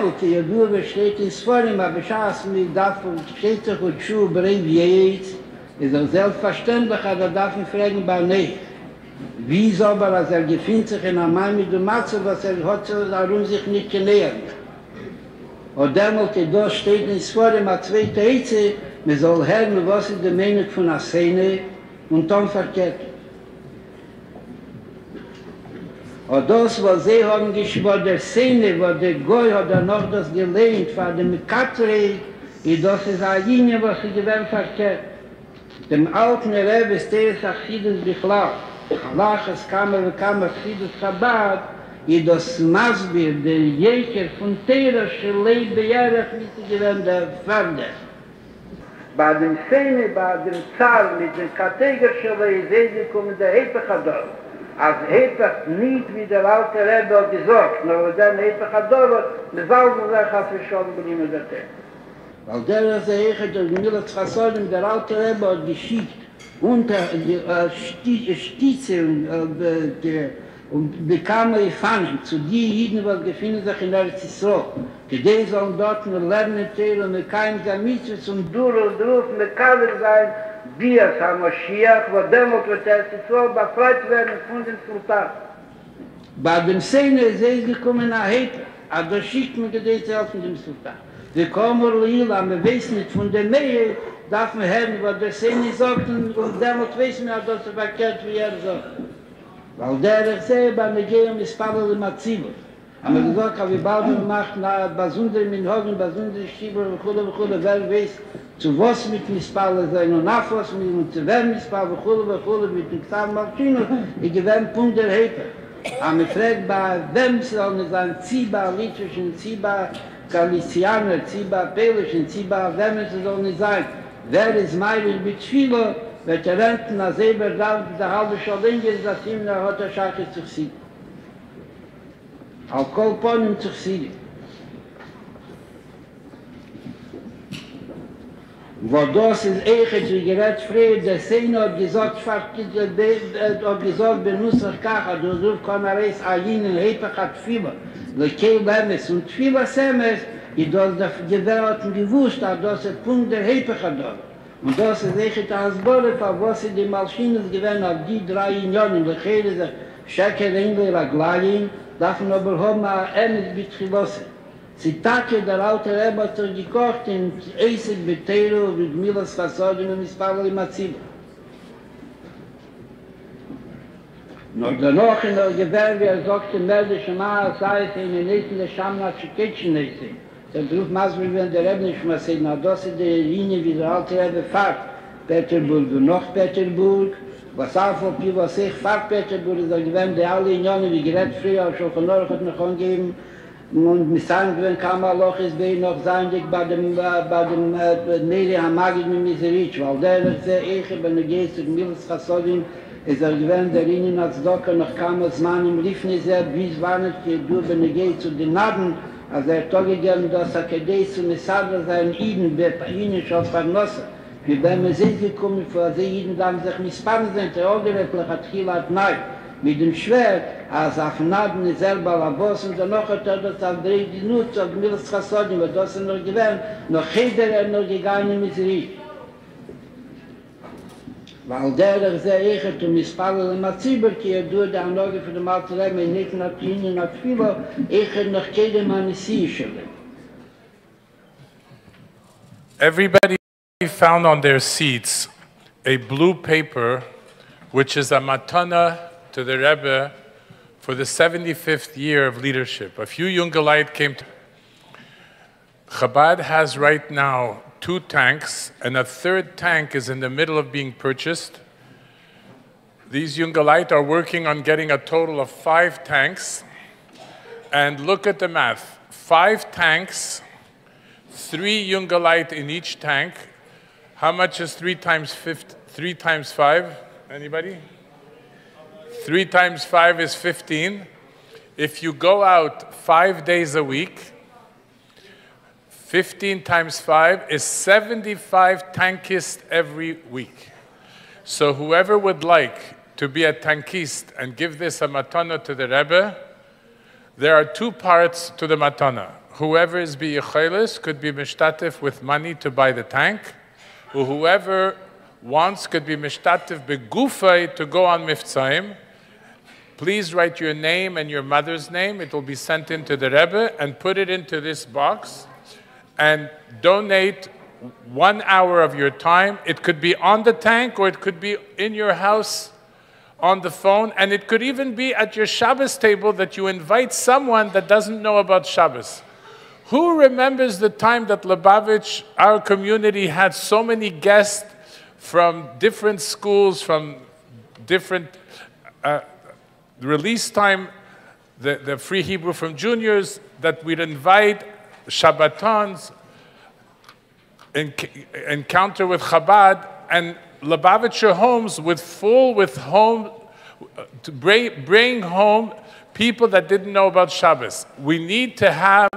Okay, ja du besteht in Sforim, aber schaß mir davon, steht sich und Schuh, Brev jetzt, ist selbstverständlich, aber darf ich fragen, bei nicht. Wie ist aber, als gefühlt sich in Amai mit dem Matze, was hat darum sich nicht genähert. Und damals, da steht in Sforim, a zweite Eize, man soll hören, was ist die Meinung von der Szene und dann verkehrt. Und das, was sie haben geschworen, der Szene, wo der Goy hat dann noch das gelehnt, von dem Katrei, und das ist eine Linie, was sie gewähnt verkehrt. Dem alten Rebbe ist der Achidus Bichlach, Lachas Kammer und Kammer Achidus Chabad, und das Masbir, der Jäger von Teres, der lebt bejährig, wie sie gewähnt, der Förder. Bei dem Szene, bei dem Zahl, mit dem Kateger, sie kommen der Hepechador. Als Hepech nicht wie der alte Rebbe hat gesagt, nur dann Hepechador, wir sagen sich, als wir schon blieben der Tag. Weil der ist der Eche, der Milas Chassodim, der alte Rebbe hat geschickt, unter die Stütze und bekam Fangen zu die Jiden, was gefunden sich in Eretz Yisrael. Die sollen dort nur lernen, und mit keinem Gamitzes und durch, mit Kader sein, Bias HaMashiach, wo demut wird Eretz Yisrael befreit werden von dem Sultan. Bei dem Szene ist es gekommen nach Hepe, aber da schickt man gedreht selbst von dem Sultan. Wir kommen Lila, wir wissen nicht von der Nähe, darf man hören, was der Szene sagt, und demut wissen wir, dass er verkehrt, wie sagt. Weil der sehe, bei mir gehen, ist Pavel im Atzibur. Aber gesagt, wie bald man macht, besonders in Hogen, besonders Schieber, wer weiß, zu was mit Mispale sein und nach was mit und zu wer Mispale, mit dem Xav Martino, ich gewinne Punkt der Hepe. Aber ich frage, bei wem soll man sein, Ziba Litwischen, Ziba Galicianer, Ziba Pelischen, Ziba, wem es soll nicht sein, wer ist meilig mit Schilo, wird Renten, als der halbe Schallinge ist, dass ihm der hat der Schacke zu sehen. Al Kolponim zu sehen. Wo das ist echt, wie gerät früher, der Szene hat gesagt, benutzt Kacha, du ruf kann Reis Alinen, Hepech hat Tfilah. Lekei Lemes und Tfilah Semes, Ich das gewährt und gewusst, dass das ein Punkt der Hepecher da. Und das ist echt das Bolle, was sie die Maschinen gewähren auf die 3 Unionen, die Chere sich Schecker Engel Raglayin, darf man aber haben ein Emes Bitchilosse. Sie Tage der alte Rebbe hat gekocht in Eisig Betero mit Milas Fasodin und Mispavali Matzibah. Noch danach in der Gewehr, wie sagte, melde Shema, sei es in den nächsten der Schamnat Schiketschen nächsten. Der Beruf Masber, wenn der Rebbe nicht mehr sieht, na das ist die Linie, wie der alte Rebbe fährt. Peterburg und noch Peterburg. Was auch von Pi, was ich fahrt Peterburg, ist der Gewehr, der alle Unionen, wie gerät früher, schon von Norch hat noch angegeben. Und mit seinem Gewinn kam Loch ist bei noch sein, bei dem Neri Hamagid mit Miseritsch, weil der ist sehr eche, wenn geht zu Milas Chassodim, ist gewinn der Linien als Docker, noch kam als Mann im Riefniser, wie es war nicht, du, wenn geht zu den Naden, als Tag gegeben, dass Kedei zu Mesadra sein Iden, bei ihnen schon vernossen. Wie wenn wir sind gekommen, vor sie Iden, dann sich misspannen sind, der Ogereplech hat Chilat Neid. Mit dem Schwert, als auf Naden ist selber Labos und danach hat das auf die Nutz, auf Milas Chassodim, weil das noch gewähnt, noch jeder noch gegangen ist Riech. Weil der sehr echt und Mispallel im Azibur, die durch die Anlage für den Alten Rebbe, nicht nach Ihnen, nach Filo, echt noch jedem eine Siechele. Everybody found on their seats a blue paper, which is a matana to the Rebbe for the 75th year of leadership. A few Jungelite came to... Chabad has right now 2 tanks, and a 3rd tank is in the middle of being purchased. These Jungelite are working on getting a total of 5 tanks. And look at the math. 5 tanks, 3 Jungelite in each tank. How much is 3 times 5? Anybody? 3 times 5 is 15. If you go out 5 days a week, 15 times 5 is 75 tankists every week. So whoever would like to be a tankist and give this a matana to the Rebbe, there are 2 parts to the matana. Whoever is bi'yechelis could be mishtatif with money to buy the tank, or whoever wants could be mishtatif begufay to go on miftzayim. Please write your name and your mother's name. It will be sent in to the Rebbe, and put it into this box and donate 1 hour of your time. It could be on the tank, or it could be in your house on the phone, and it could even be at your Shabbos table that you invite someone that doesn't know about Shabbos. Who remembers the time that Lubavitch, our community, had so many guests from different schools, from different release time, the free Hebrew from juniors, that we'd invite Shabbatons, encounter with Chabad, and Lubavitcher homes to bring home people that didn't know about Shabbos. We need to have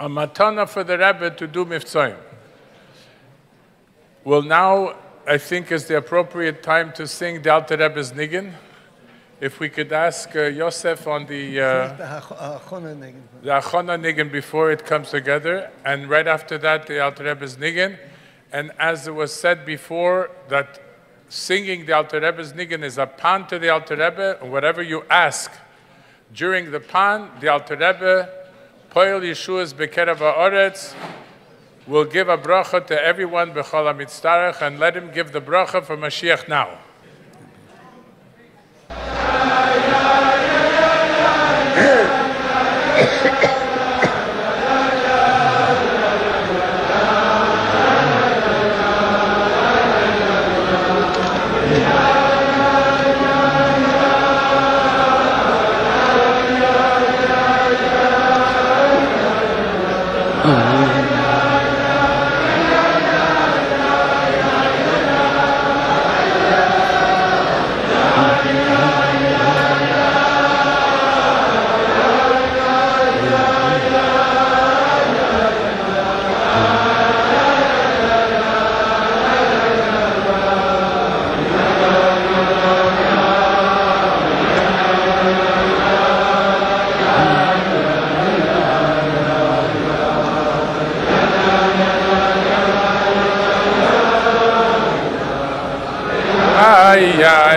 a matana for the Rebbe to do miftzayim. Well, now I think is the appropriate time to sing the Alter Rebbe's Niggin. If we could ask Yosef on the Achona Niggin before it comes together, and right after that the Alter Rebbe's Niggin. And as it was said before, that singing the Alter Rebbe's Niggin is a pan to the Alter Rebbe, and whatever you ask during the pan, the Alter Rebbe, Poel Yeshua's Bekerev Ha'oretz, will give a bracha to everyone, B'chol HaMitzdarech, and let him give the bracha for Mashiach now.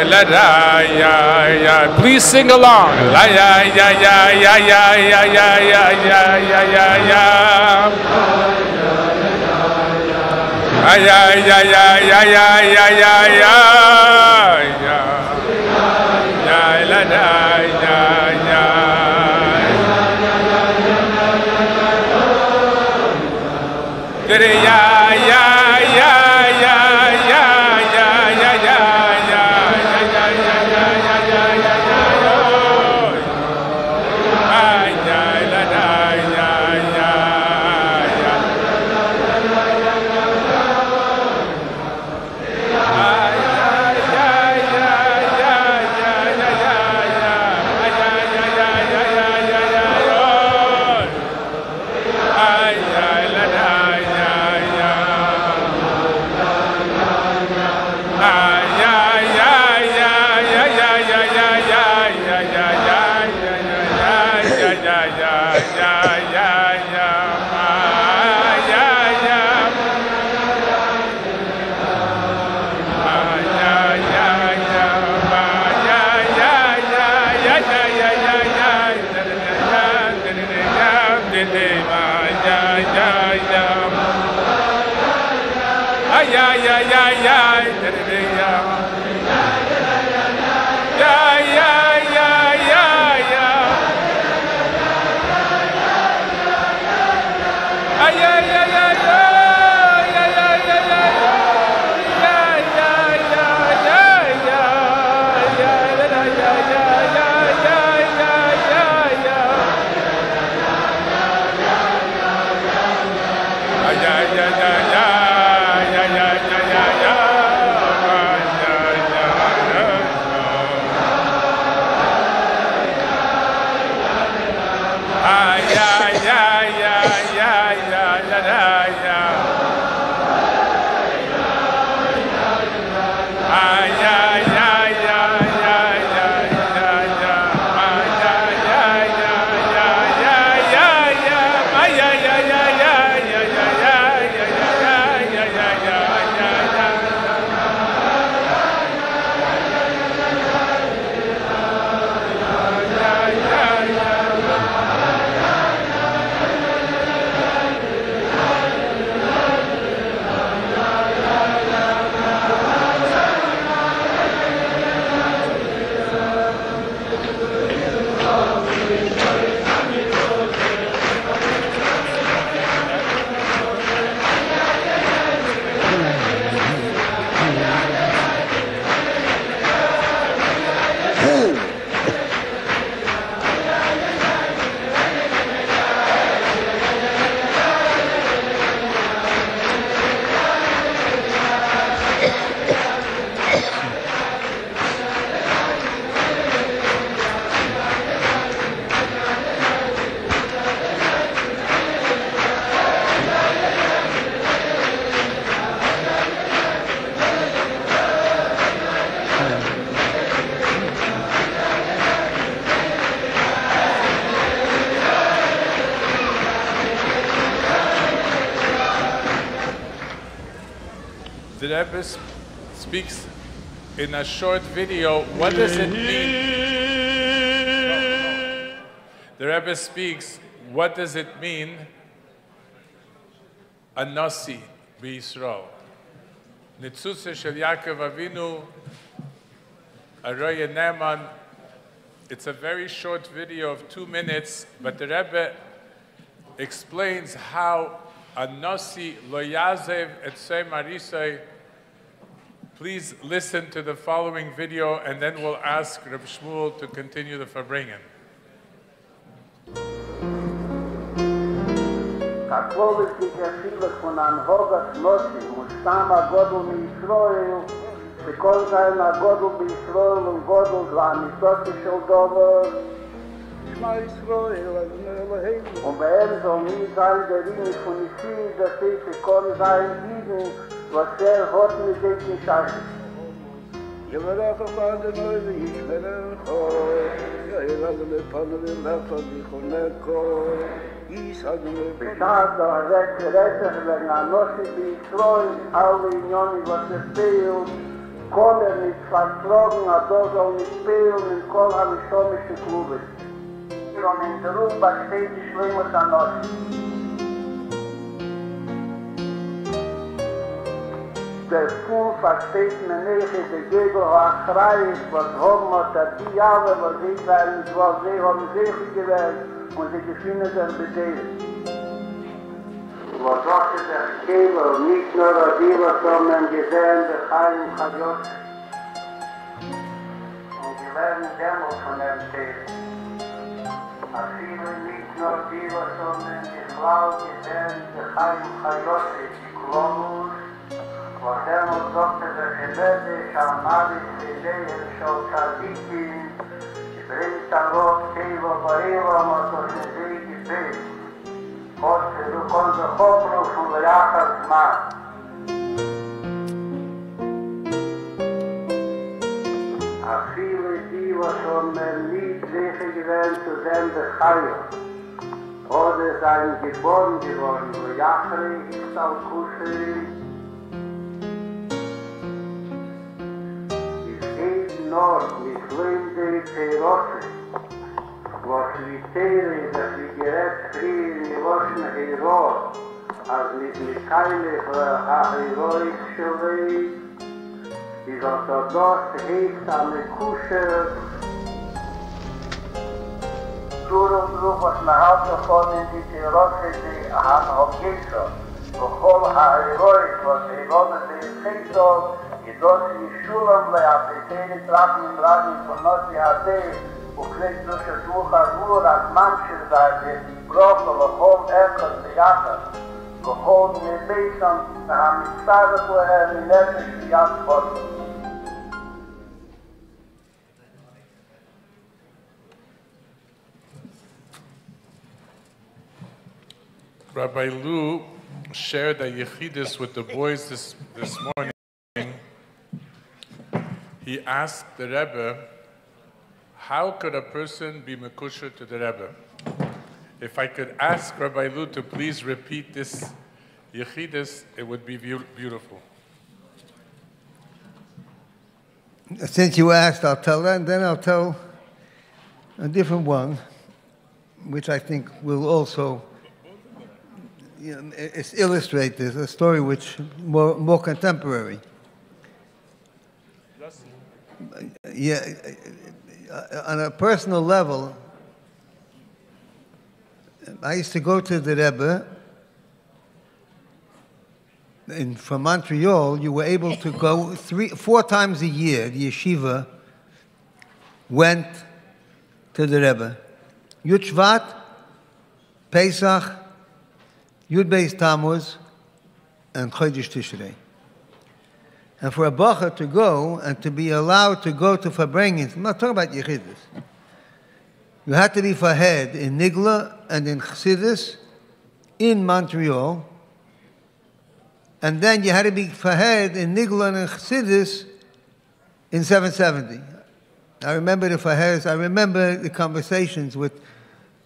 la da ya ya. Please sing along. La ya ya ya ya ya ya ya ya ya ya ya ya. Ay ya ya ya ya ya ya ya ya. Ya la da ya ya. Dere ya ya ya ya ya ya ya ya ya ya ya ya ya ya ya. Ay ya la da ya ya ya. Ay ya ya ya ya ya ya ya. Ay ya ya ya ya ya ya ya. Ay ya la da. The Rebbe speaks in a short video. What does it mean? The Rebbe speaks. What does it mean? A nasi b'Yisrael. Nitzutze shel Yaakov Avinu, Aroya Neman. It's a very short video of 2 minutes, but the Rebbe explains how a nasi lo yazev etzei marisai. Please listen to the following video, and then we'll ask Rabbi Shmuel to continue the Farbrengen. שכל זין הגודל בישראל וגודל והניסות של דובר שמע ישראל אדוני אלוהינו ובהם זו מי זין דרים מפוניסי דפי שכל זין גידן ואשר הות מזה כשש יברך לך אדוני וישמרך יאיר אדוני פנו ולך ויחונקו בשעת דרך רצח ונענוסי בישראל על עניוני וספיר konnte nicht vertragen, dass er soll nicht spielen in kol hamishomische Klubes. Und in der Ruf besteht die Schlimmes an uns. Der Volf versteht mir nicht, der Gebel war frei, was haben wir, dass die Jahre, was ich werden, was sie haben sicher gewählt und sie gefunden sind bedeutet. Was auch ist der Gebel, nicht nur die, was haben wir gesehen, der Heim Chadiot. Und die werden dämmelt von dem Teves. Aber viele nicht nur die, was haben wir die Frau gesehen, der Heim Chadiot, die Klonus. وكان الضبط العبادة شعمالي سيدي شو صديقي بريد تروح كي وطريقة ما تشنزيك بيه قلت لكل خطر في ضياقة زمان أخيري دي وشمالي زيخي جلان تزام بخير هذا زين جبون جبون ويحري إكتال كوشري Nord mit Linde Terosse, was Litere, das die Gerät frieren, die Waschen Hero, als mit keine heroisch Schulei, die orthodox heißt eine Kusche, Turumdruck, was nach Hause von die Terosse, die haben Objektso, וכל ההירואית וההירואית והחייסו ידעות ישולם להפריטי טרקים רבים פונות יעדי וכלי זו שתמוך עבור הזמן של זה ברוך ולכל אחד ביחד וכל נביסם והמצטרף להם מנפש ביד חודש Rabbi Lou shared a yechidus with the boys this morning. He asked the Rebbe, how could a person be mekusher to the Rebbe? If I could ask Rabbi Lou to please repeat this yechidus, it would be beautiful. Since you asked, I'll tell that, and then I'll tell a different one, which I think will also illustrate this, a story which more contemporary. Yeah, on a personal level, I used to go to the Rebbe. From Montreal, you were able to go 4 times a year. The yeshiva went to the Rebbe. Yud Shvat, Pesach, Yud Beis Tammuz, and Chodesh Tishrei. And for a bacher to go and to be allowed to go to Farbrengen, I'm not talking about Yechidus. You had to be fahed in Nigla and in Chassidus in Montreal, and then you had to be fahed in Nigla and in Chassidus in 770. I remember the fahez, I remember the conversations with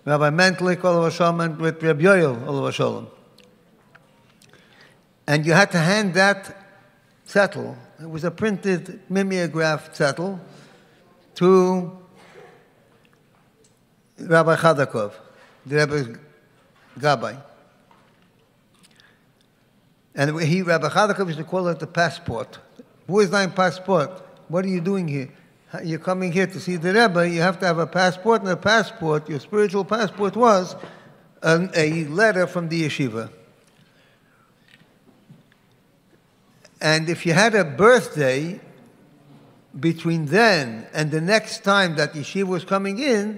Rabbi Mentlik, Olav Hashem, and with Rabbi Yoel, Olav Hashem. And you had to hand that settle, it was a printed mimeographed settle, to Rabbi Chadakov, the Rebbe's Gabbai. And Rabbi Chadakov used to call it the passport. Who is thine passport? What are you doing here? You're coming here to see the Rebbe, you have to have a passport, and a passport, your spiritual passport was a letter from the yeshiva. And if you had a birthday between then and the next time that yeshiva was coming in,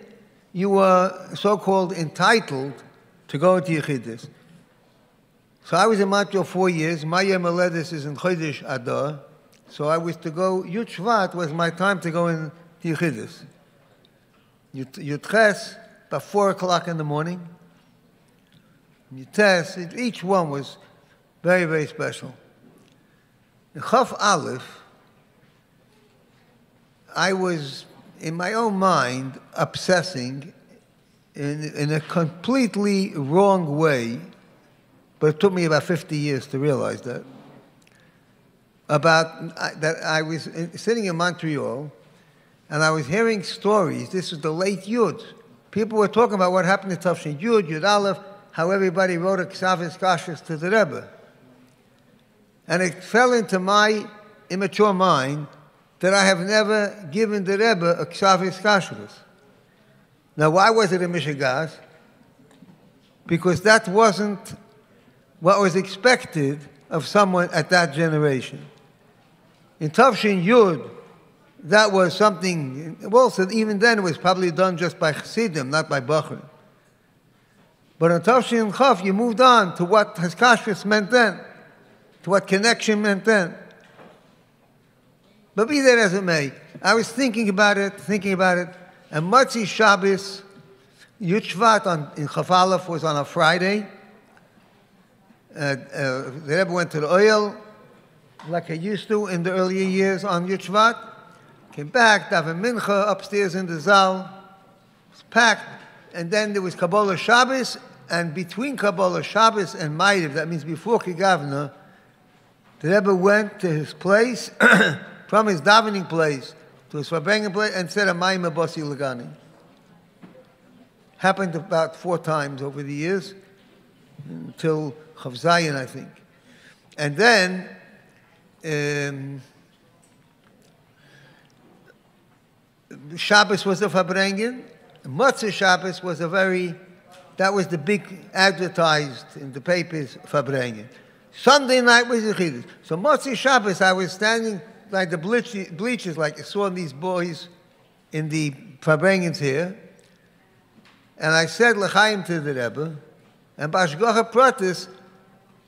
you were so-called entitled to go to Yechidus. So I was in Montreal 4 years. My Yom Haledes is in Chodesh Adar. So I was to go, Yud Shvat was my time to go in Yechidus. Yud Ches, about 4 o'clock in the morning. Yud Tes, each one was very, very special. In Chaf Aleph, I was, in my own mind, obsessing in a completely wrong way, but it took me about 50 years to realize that, that I was sitting in Montreal, and I was hearing stories. This was the late Yud. People were talking about what happened to Tafshin Yud, Yud Aleph, how everybody wrote a Ksavis Kashrus to the Rebbe. And it fell into my immature mind that I have never given the Rebbe a Ksavis Kashrus. Now, why was it a Mishigas? Because that wasn't what was expected of someone at that generation. In Tafshin Yud, that was something, well, so even then it was probably done just by Chassidim, not by Bachrim. But in Tafshin Chaf, you moved on to what Haskashrus meant then, to what connection meant then. But be that as it may, I was thinking about it, and Motzi Shabbos, Yud Shvat in Chaf Aleph was on a Friday. The Rebbe went to the oil, like I used to in the earlier years on Yud Shvat. Came back, daven mincha upstairs in the Zal. It was packed. And then there was Kabbalah Shabbos. And between Kabbalah Shabbos and Ma'ariv, that means before Kigavna, the Rebbe went to his place, from his davening place to his Farbrengen place, and said a Mayim Abasi Lagani. Happened about 4 times over the years, until Chav Zayin, I think. And then, Shabbos was a Farbrengen. Motzei Shabbos was that was the big advertised in the papers Farbrengen. Sunday night was the Chiddush. So Motzei Shabbos, I was standing like the bleachers, like I saw these boys in the Farbrengens here. And I said L'chaim to the Rebbe. And Bashgacha Pratis,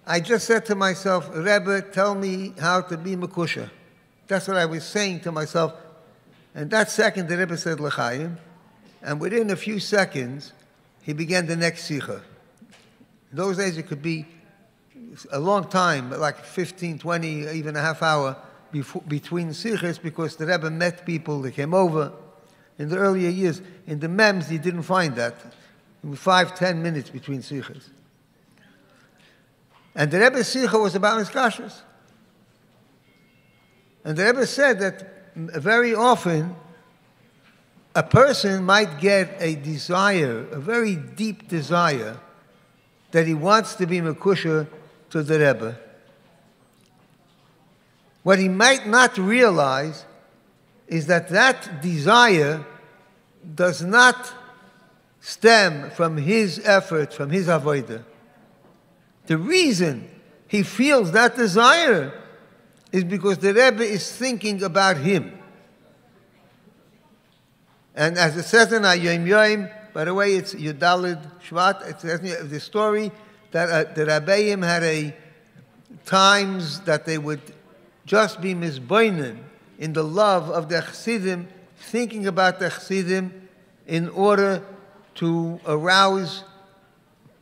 I just said to myself, Rebbe, tell me how to be Mekusha. That's what I was saying to myself. And that second, the Rebbe said L'chaim. And within a few seconds, he began the next Sikha. In those days, it could be a long time, like 15, 20, even a half hour between Sikhas, because the Rebbe met people that came over. In the earlier years, in the Mems, he didn't find that. 5-10 minutes between Sikhas. And the Rebbe's Sikha was about Miskashas. And the Rebbe said that very often, a person might get a desire, a very deep desire, that he wants to be Mekusha to the Rebbe. What he might not realize is that that desire does not stem from his effort, from his avodah. The reason he feels that desire is because the Rebbe is thinking about him. And as it says in Yom Yom, by the way, it's Yudalid Shvat, it says in the story that the Rabbeim had times that they would just be misboinen in the love of the Chassidim, thinking about the Chassidim in order to arouse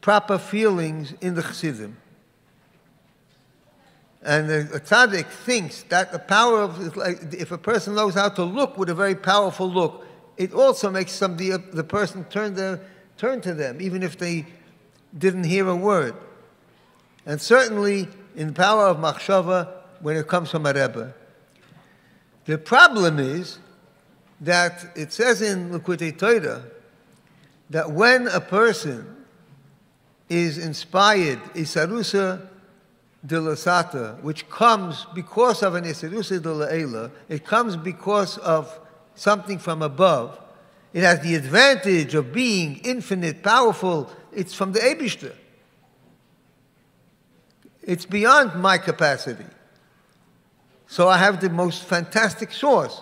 proper feelings in the Chassidim. And the tzaddik thinks that the power of, if a person knows how to look with a very powerful look, it also makes the person turn to them, even if they didn't hear a word. And certainly in the power of machshava when it comes from a Rebbe. The problem is that it says in Likutei Torah that when a person is inspired, isarusa de lasata, which comes because of an isarusa de la'ela, it comes because of something from above. It has the advantage of being infinite, powerful. It's from the Eibishter. It's beyond my capacity. So I have the most fantastic source.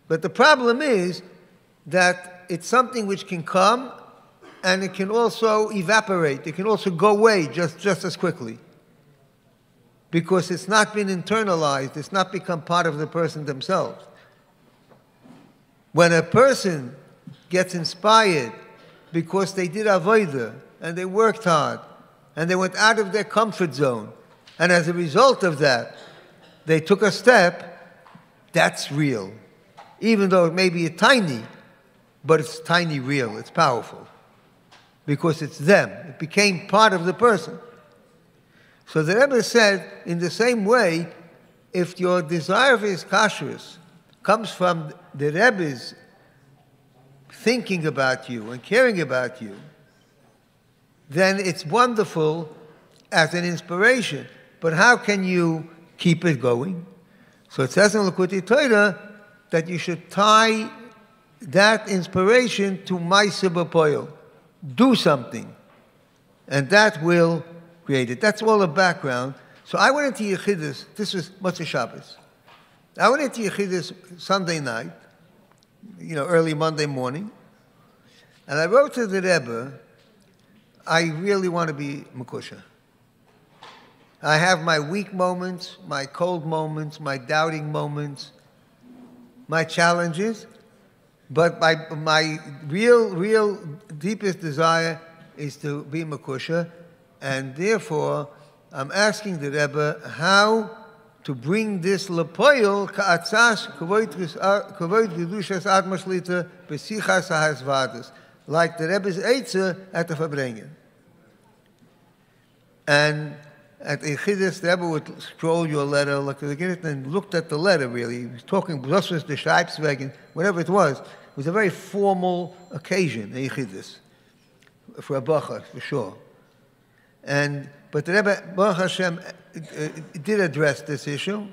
But the problem is that it's something which can come and it can also evaporate. It can also go away just as quickly. Because it's not been internalized. It's not become part of the person themselves. When a person gets inspired because they did avodah and they worked hard and they went out of their comfort zone, and as a result of that, they took a step, that's real. Even though it may be tiny, but it's tiny real, it's powerful. Because it's them. It became part of the person. So the Rebbe said, in the same way, if your desire for his kashrus comes from the Rebbe's thinking about you and caring about you, then it's wonderful as an inspiration. But how can you keep it going? So it says in Likutei Torah that you should tie that inspiration to Ma'aseh b'Poel. Do something. And that will create it. That's all the background. So I went into Yechidus. This was Motzei Shabbos. I went into Yechidus Sunday night, early Monday morning. And I wrote to the Rebbe, I really want to be Mekusha. I have my weak moments, my cold moments, my doubting moments, my challenges, but my real deepest desire is to be Mekusha, and therefore I'm asking the Rebbe how to bring this lepoil ka'atzas kavod gedushas atma shlita b'sichas ha'hasvadas, like the Rebbe's Eitzah at the Farbrengen. And at Yechidus, the Rebbe would scroll your letter, look at it, and looked at the letter, really. He was talking, this was the Scheibswegen, whatever it was. It was a very formal occasion, the Yechidus, for a Bacha, for sure. But the Rebbe, Baruch Hashem, did address this issue.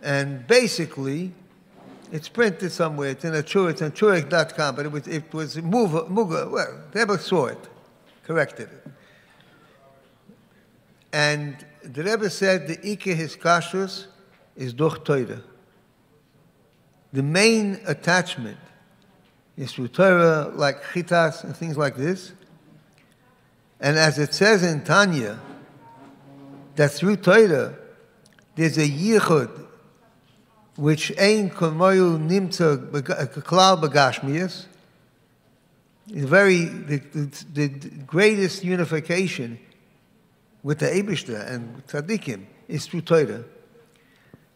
And basically, it's printed somewhere, it's in a Churich, it's on Churich.com, but it was Muga, well, the Rebbe saw it, corrected it. And the Rebbe said the Ike his kashrus is durch Torah. The main attachment is through Torah, like chitas and things like this. And as it says in Tanya, that through Torah there's a yichud which ein komoyu nimtza klal bagashmias. The greatest unification with the Eibishter and Tzaddikim is through Torah.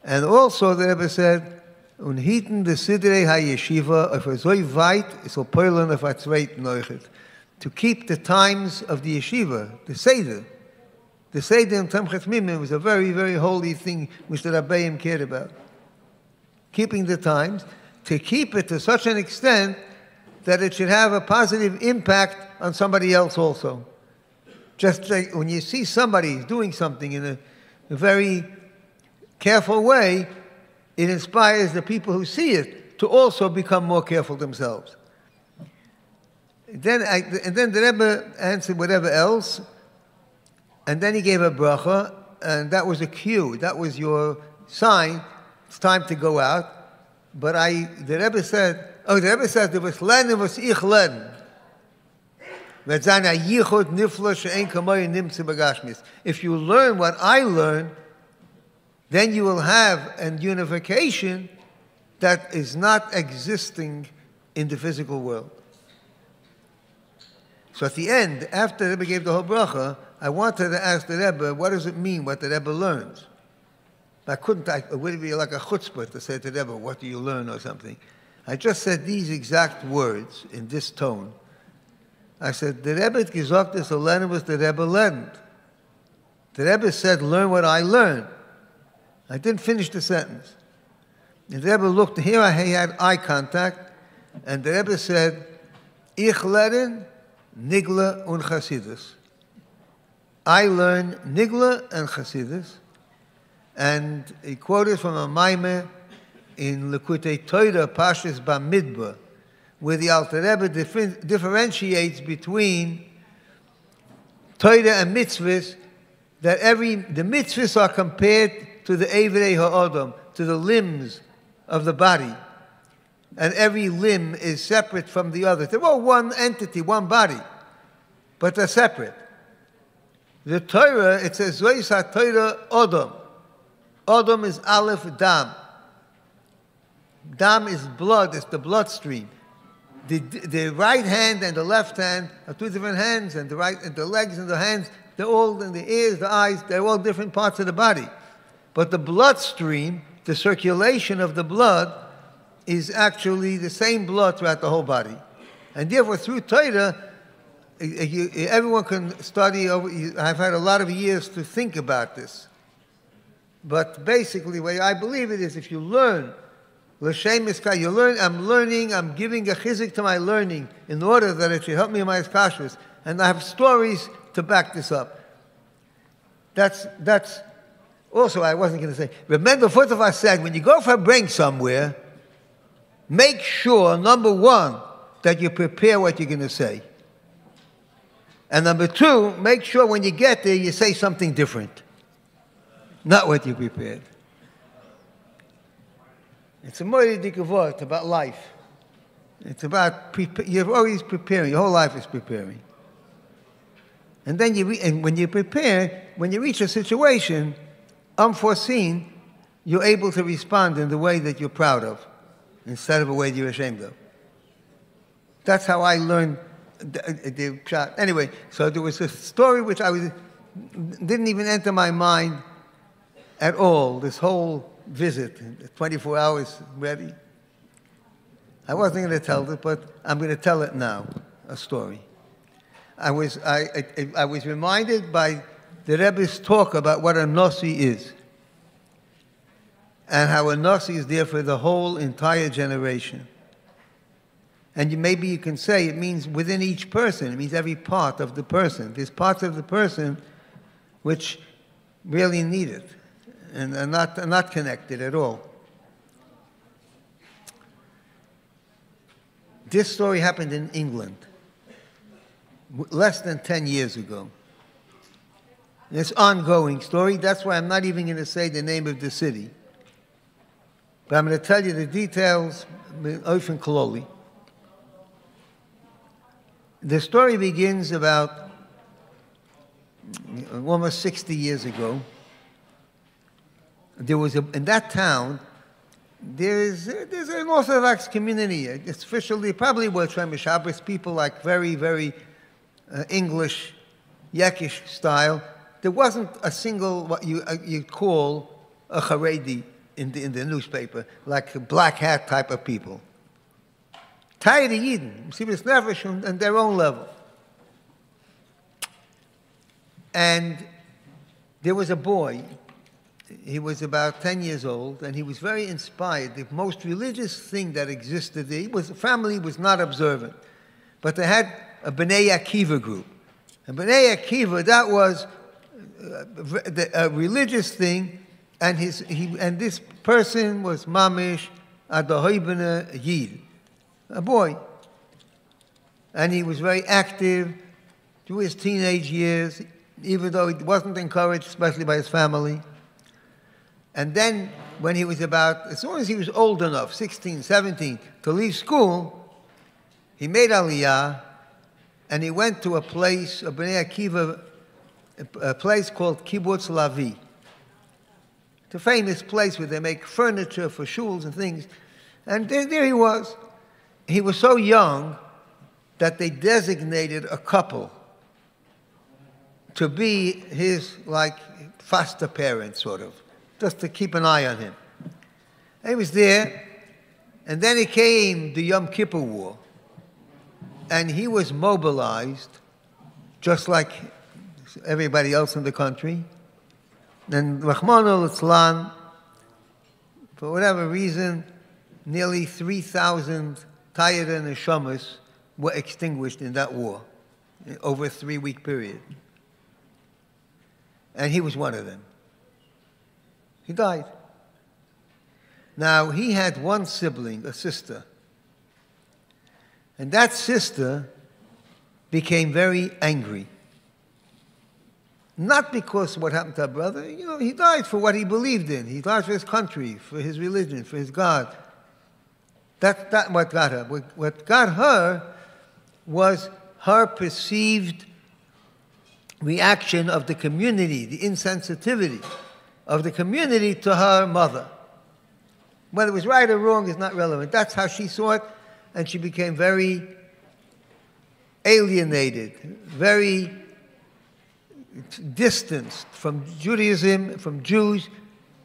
And also the Rebbe said, Unhiten de Sidrei HaYeshiva, if it's so weit, it's so poilen if it's weit neuchet. To keep the times of the yeshiva, the Seder. The Seder in Tamchet Mimim was a very, very holy thing which the Rabbeim cared about. Keeping the times, to keep it to such an extent that it should have a positive impact on somebody else also. Just like when you see somebody doing something in a very careful way, it inspires the people who see it to also become more careful themselves. And then the Rebbe answered whatever else, and then he gave a bracha, and that was a cue. That was your sign. It's time to go out. But the Rebbe said there was lernen was ich lernen. If you learn what I learned, then you will have a unification that is not existing in the physical world. So at the end, after the Rebbe gave the whole bracha, I wanted to ask the Rebbe, what does it mean, what the Rebbe learns? It would be like a chutzpah to say to the Rebbe, what do you learn or something. I just said these exact words in this tone. I said, the Rebbe gesagt ist, lernen was the Rebbe learned. The Rebbe said, learn what I learned. I didn't finish the sentence. And the Rebbe looked, here he had eye contact, and the Rebbe said, ich lerne Nigla und Chasidus. I learn Nigla and Chasidus. And he quoted from a Maimeh in Likutei Torah, Pashas Bamidbar, where the Alter Rebbe differentiates between Torah and mitzvahs, that the mitzvahs are compared to the Evrei Ha'odom, to the limbs of the body. And every limb is separate from the other. They're all one entity, one body, but they're separate. The Torah, it says, Zois HaTorah Odom. Odom is Aleph Dam. Dam is blood, it's the bloodstream. The right hand and the left hand are two different hands, and the legs and the hands, they're all, and the ears, the eyes, they're all different parts of the body. But the bloodstream, the circulation of the blood, is actually the same blood throughout the whole body. And therefore, through Torah, everyone can study over. I've had a lot of years to think about this. But basically, the way I believe it is if you learn, L'shem iska, you learn, I'm learning, I'm giving a chizik to my learning in order that it should help me in my iskashus. And I have stories to back this up. That's also, I wasn't going to say. Remember, Fotova said, when you go Farbrengen somewhere, make sure, number one, that you prepare what you're going to say. And number two, make sure when you get there, you say something different. Not what you prepared. It's a moed dikavot about life. It's about, you're always preparing. Your whole life is preparing. And then and when you prepare, when you reach a situation unforeseen, you're able to respond in the way that you're proud of, instead of a way that you're ashamed of. That's how I learned the shot. Anyway, so there was a story which didn't even enter my mind at all, this whole visit, 24 hours ready. I wasn't going to tell it, but I'm going to tell it now, a story. I was reminded by the Rebbe's talk about what a Nasi is, and how a Nasi is there for the whole entire generation. And maybe you can say it means within each person. It means every part of the person. There's parts of the person which really need it and are not connected at all. This story happened in England less than 10 years ago. And it's an ongoing story. That's why I'm not even going to say the name of the city. But I'm going to tell you the details ofen kloli. The story begins about almost 60 years ago. There was in that town, there's an Orthodox community. It's officially, probably were Shem Shabbos, people like very, very English, Yekish style. There wasn't a single, what you call a Haredi in the newspaper, like a black hat type of people. Tired of Yidden, Sibis Nefesh on their own level. And there was a boy, he was about 10 years old, and he was very inspired. The most religious thing that existed there, the family was not observant, but they had a Bnei Akiva group. And Bnei Akiva, that was a religious thing, and this person was Mamish Adahoibana Yid, a boy. And he was very active through his teenage years, even though he wasn't encouraged, especially by his family. And then when he was as soon as he was old enough, 16, 17, to leave school, he made Aliyah, and he went to a place, a Bnei Akiva, a place called Kibbutz Lavi. It's a famous place where they make furniture for shuls and things. And there he was. He was so young that they designated a couple to be his, like, foster parents, sort of, just to keep an eye on him. And he was there, and then it came the Yom Kippur War, and he was mobilized, just like everybody else in the country. And Rahman al-Islam, for whatever reason, nearly 3,000 Tayyidah Neshamas were extinguished in that war over a 3-week period. And he was one of them. He died. Now, he had one sibling, a sister. And that sister became very angry. Not because of what happened to her brother. You know, he died for what he believed in. He died for his country, for his religion, for his God. That's what got her. What got her was her perceived reaction of the community, the insensitivity of the community to her mother. Whether it was right or wrong is not relevant. That's how she saw it, and she became very alienated, very distanced from Judaism, from Jews.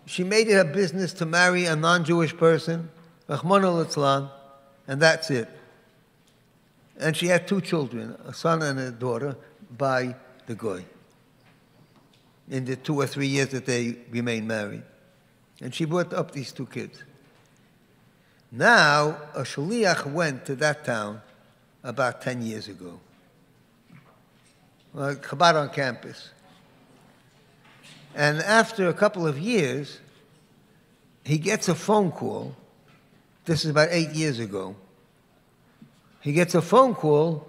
She made it her business to marry a non-Jewish person, Rahman al-Islam, and that's it. And she had 2 children, a son and a daughter, by the Goy. in the 2 or 3 years that they remained married. And she brought up these 2 kids. Now, a shaliach went to that town about 10 years ago. Chabad on campus. And after a couple of years, he gets a phone call. This is about 8 years ago. He gets a phone call.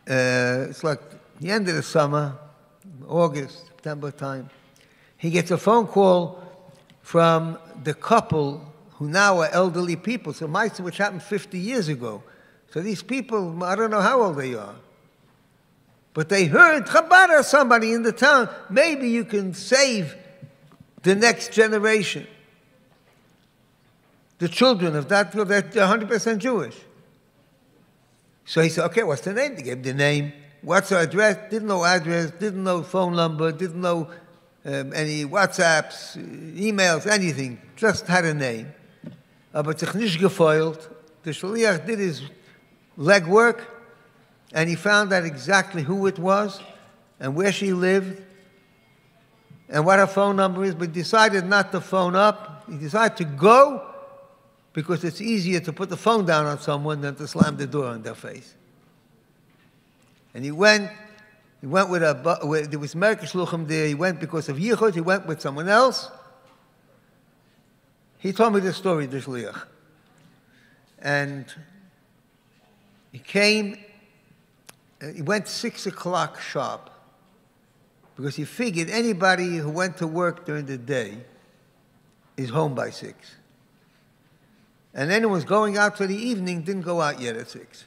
It's like the end of the summer, August, September time. He gets a phone call from the couple who now are elderly people. So which happened 50 years ago. So these people, I don't know how old they are. But they heard Chabad or somebody in the town. Maybe you can save the next generation. The children of that, they're 100% Jewish. So he said, okay, what's the name? They gave the name. What's the address? Didn't know address, didn't know phone number, didn't know any WhatsApps, emails, anything. Just had a name. Aber sich nicht gefoilt. The shaliach did his legwork, and he found out exactly who it was, and where she lived, and what her phone number is, but decided not to phone up. He decided to go, because it's easier to put the phone down on someone than to slam the door in their face. And he went with there was Merkel Shluchim there, he went because of Yichud, he went with someone else. He told me the story, the Shliach. And he came, he went 6 o'clock sharp, because he figured anybody who went to work during the day is home by 6. And anyone who was going out for the evening didn't go out yet at 6.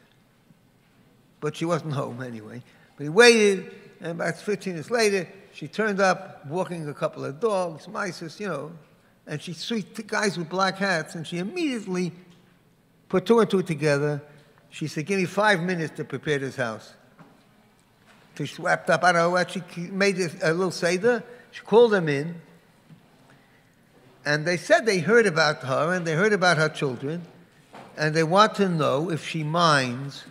But she wasn't home anyway. But he waited, and about 15 minutes later, she turned up walking a couple of dogs, mice, and she saw the guys with black hats, and she immediately put 2 and 2 together. She said, give me 5 minutes to prepare this house. So she swept up, I don't know what, she made a little seder, she called them in, and they said they heard about her, and they heard about her children, and they want to know if she minds.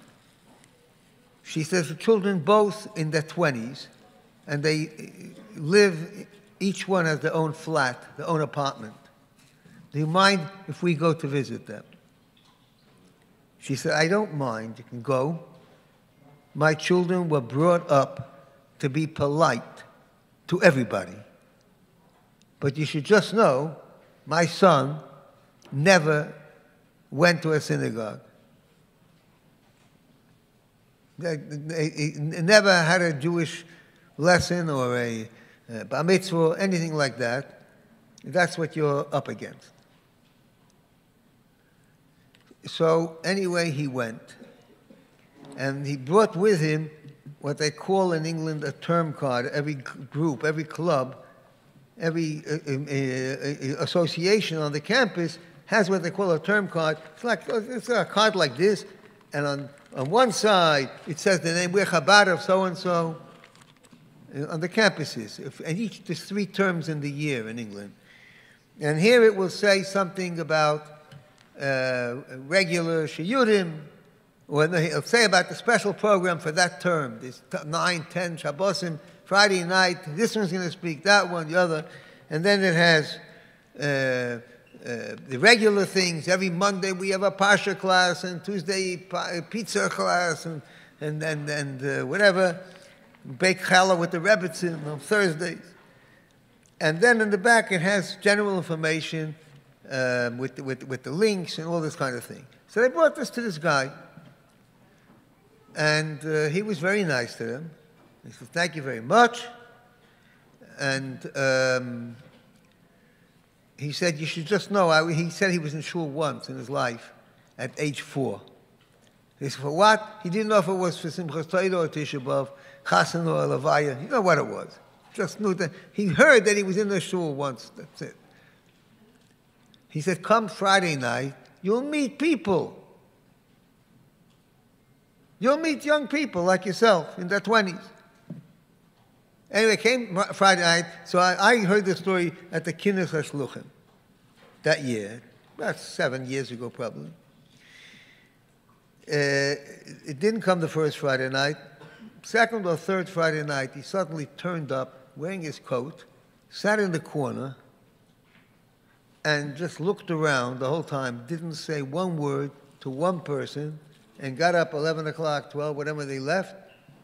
She says the children both in their 20s, and they live, each one has their own flat, their own apartment. Do you mind if we go to visit them? She said, I don't mind, you can go. My children were brought up to be polite to everybody. But you should just know, my son never went to a synagogue. He never had a Jewish lesson or a bar mitzvah or anything like that. That's what you're up against. So anyway, he went. And he brought with him what they call in England a term card. Every group, every club, every association on the campus has what they call a term card. It's a card like this, and on one side it says the name, we're Chabad of so-and-so, on the campuses. And there's 3 terms in the year in England. And here it will say something about regular shiyurim, or it'll say about the special program for that term. There's 9, 10 Shabbosim, Friday night, this one's going to speak, that one, the other. And then it has the regular things. Every Monday we have a Pasha class, and Tuesday pizza class, and whatever. Bake challah with the Rebbitzin on Thursdays. And then in the back it has general information with the links and all this kind of thing. So they brought this to this guy. And he was very nice to them. He said, thank you very much. And he said, you should just know, he said he was in shul once in his life at age 4. He said, for what? He didn't know if it was for Simchas Torah or Tisha B'Av, Chasen or Levaya. You know what it was. Just knew that. He heard that he was in the shul once. That's it. He said, come Friday night, you'll meet people. You'll meet young people like yourself in their 20s. Anyway, came Friday night, so I heard the story at the Kinnis HaShluchim that year, about 7 years ago probably. It didn't come the first Friday night. Second or third Friday night, he suddenly turned up wearing his coat, sat in the corner, and just looked around the whole time, didn't say one word to one person, and got up 11 o'clock, 12, whatever they left,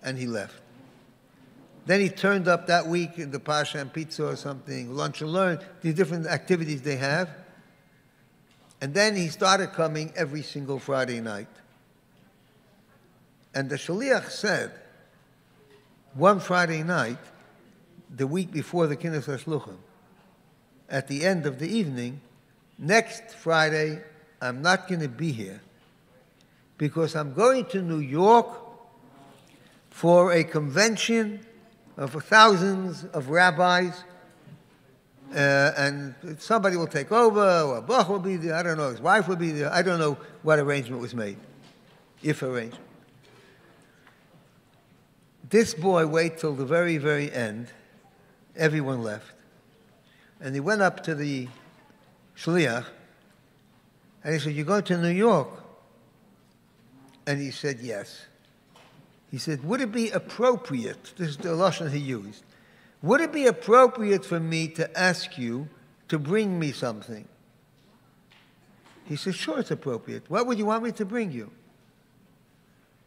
and he left. Then he turned up that week in the Pasha and Pizza or something, lunch and learn, these different activities they have. And then he started coming every single Friday night. And the Shaliach said, one Friday night, the week before the Kinnis HaShluchim, at the end of the evening, next Friday, I'm not going to be here because I'm going to New York for a convention of thousands of rabbis, and somebody will take over, or a Bach will be there, I don't know, his wife will be there, I don't know what arrangement was made, if arranged. This boy waited till the very, very end, everyone left, and he went up to the Shliach, and he said, "You're going to New York?" And he said, "Yes." He said, "Would it be appropriate," this is the lashon he used, "would it be appropriate for me to ask you to bring me something?" He said, "Sure, it's appropriate. What would you want me to bring you?"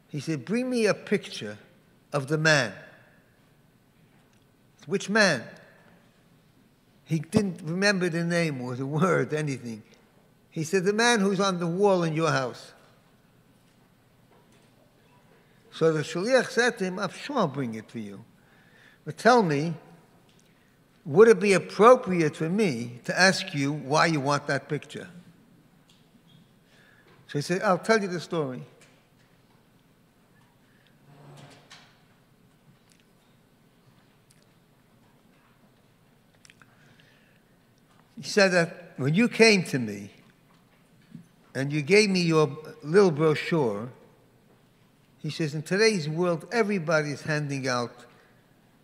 He said, "Bring me a picture of the man." Which man? He didn't remember the name or the word, anything. He said, "The man who's on the wall in your house." So the Shaliach said to him, "I'm sure I'll bring it for you. But tell me, would it be appropriate for me to ask you why you want that picture?" So he said, "I'll tell you the story." He said that when you came to me and you gave me your little brochure, he says, in today's world, everybody's handing out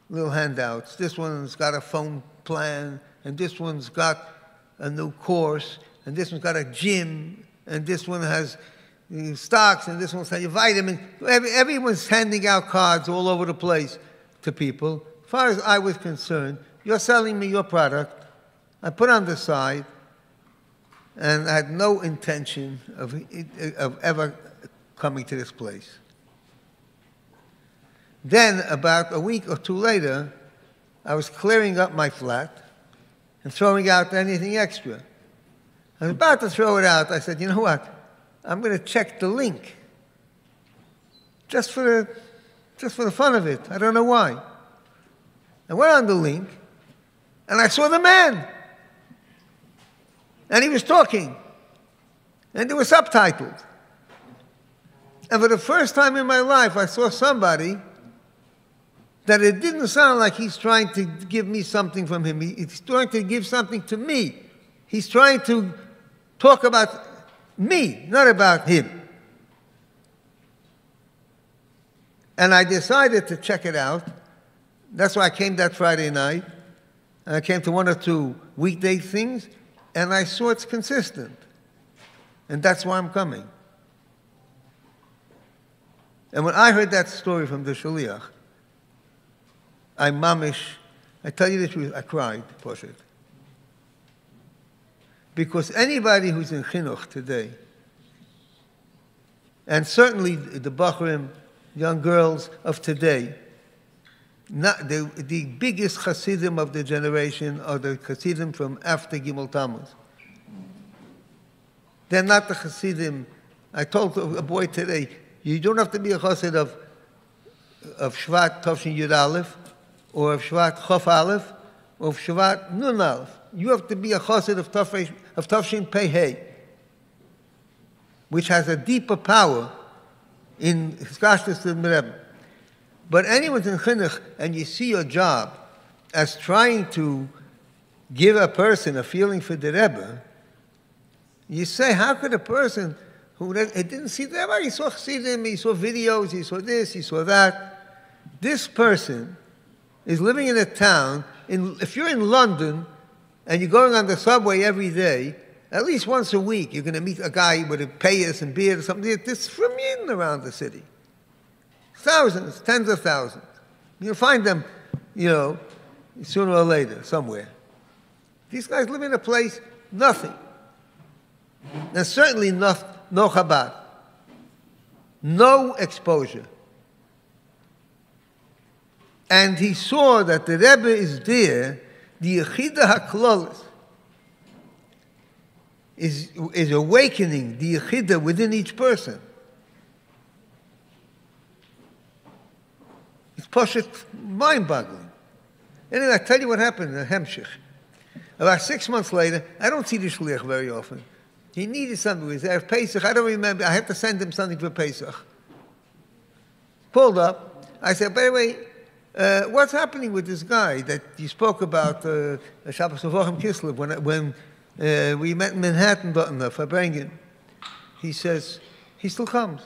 little handouts. This one's got a phone plan, and this one's got a new course, and this one's got a gym, and this one has stocks, and this one's has vitamins. Everyone's handing out cards all over the place to people. As far as I was concerned, you're selling me your product. I put on the side, and I had no intention of ever coming to this place. Then, about a week or two later, I was clearing up my flat and throwing out anything extra. I was about to throw it out. I said, "You know what? I'm going to check the link. Just for the fun of it. I don't know why." I went on the link, and I saw the man. And he was talking. And they were subtitled. And for the first time in my life, I saw somebody that it didn't sound like he's trying to give me something from him. He's trying to give something to me. He's trying to talk about me, not about him. And I decided to check it out. That's why I came that Friday night. And I came to one or two weekday things, and I saw it's consistent. And that's why I'm coming. And when I heard that story from the Shaliach, I tell you the truth, I cried, Poshet. Because anybody who's in Chinuch today, and certainly the Bachrim, young girls of today, the biggest Hasidim of the generation are the Hasidim from after Gimel Tammuz. They're not the Hasidim. I told a boy today, you don't have to be a Hasid of Shvat Tovshin Yud Aleph, or of Shvat Chof Aleph, or of Shvat Nun Aleph. You have to be a Hasid of Tovshin Pei Hei, which has a deeper power in Hizkashtas to the Rebbe. But anyone's in Chinuch, and you see your job as trying to give a person a feeling for the Rebbe, you say, how could a person who didn't see the Rebbe, he saw Chassidim, he saw videos, he saw this, he saw that. This person is living in a town, if you're in London, and you're going on the subway every day, at least once a week, you're going to meet a guy with a payas and beard or something. This from in around the city. Thousands, tens of thousands. You'll find them, sooner or later, somewhere. These guys live in a place, nothing. And certainly no Chabad. No exposure. And he saw that the Rebbe is there, the Yechida HaKlolis is awakening the Yechida within each person. It's poshut mind-boggling. Anyway, I tell you what happened in Hamshich. About 6 months later, I don't see the shliach very often. He needed something. He was there Pesach. I don't remember. I had to send him something for Pesach. Pulled up. I said, by the way, what's happening with this guy that you spoke about, Shabbos Uvochem Kislev, when we met in Manhattan, in the Farbrengen? He says, he still comes.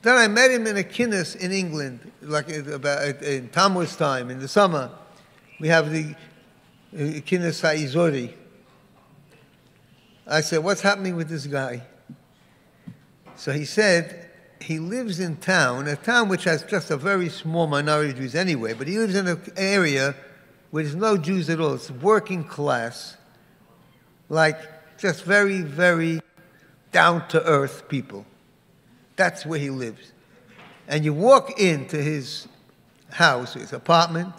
Then I met him in a kinnis in England, like in Tammuz time, in the summer. We have the kinnis ha'izori. I said, what's happening with this guy? So he said, he lives in town, a town which has just a very small minority of Jews anyway, but he lives in an area where there's no Jews at all. It's working class, like just very, very down-to-earth people. That's where he lives. And you walk into his house, his apartment,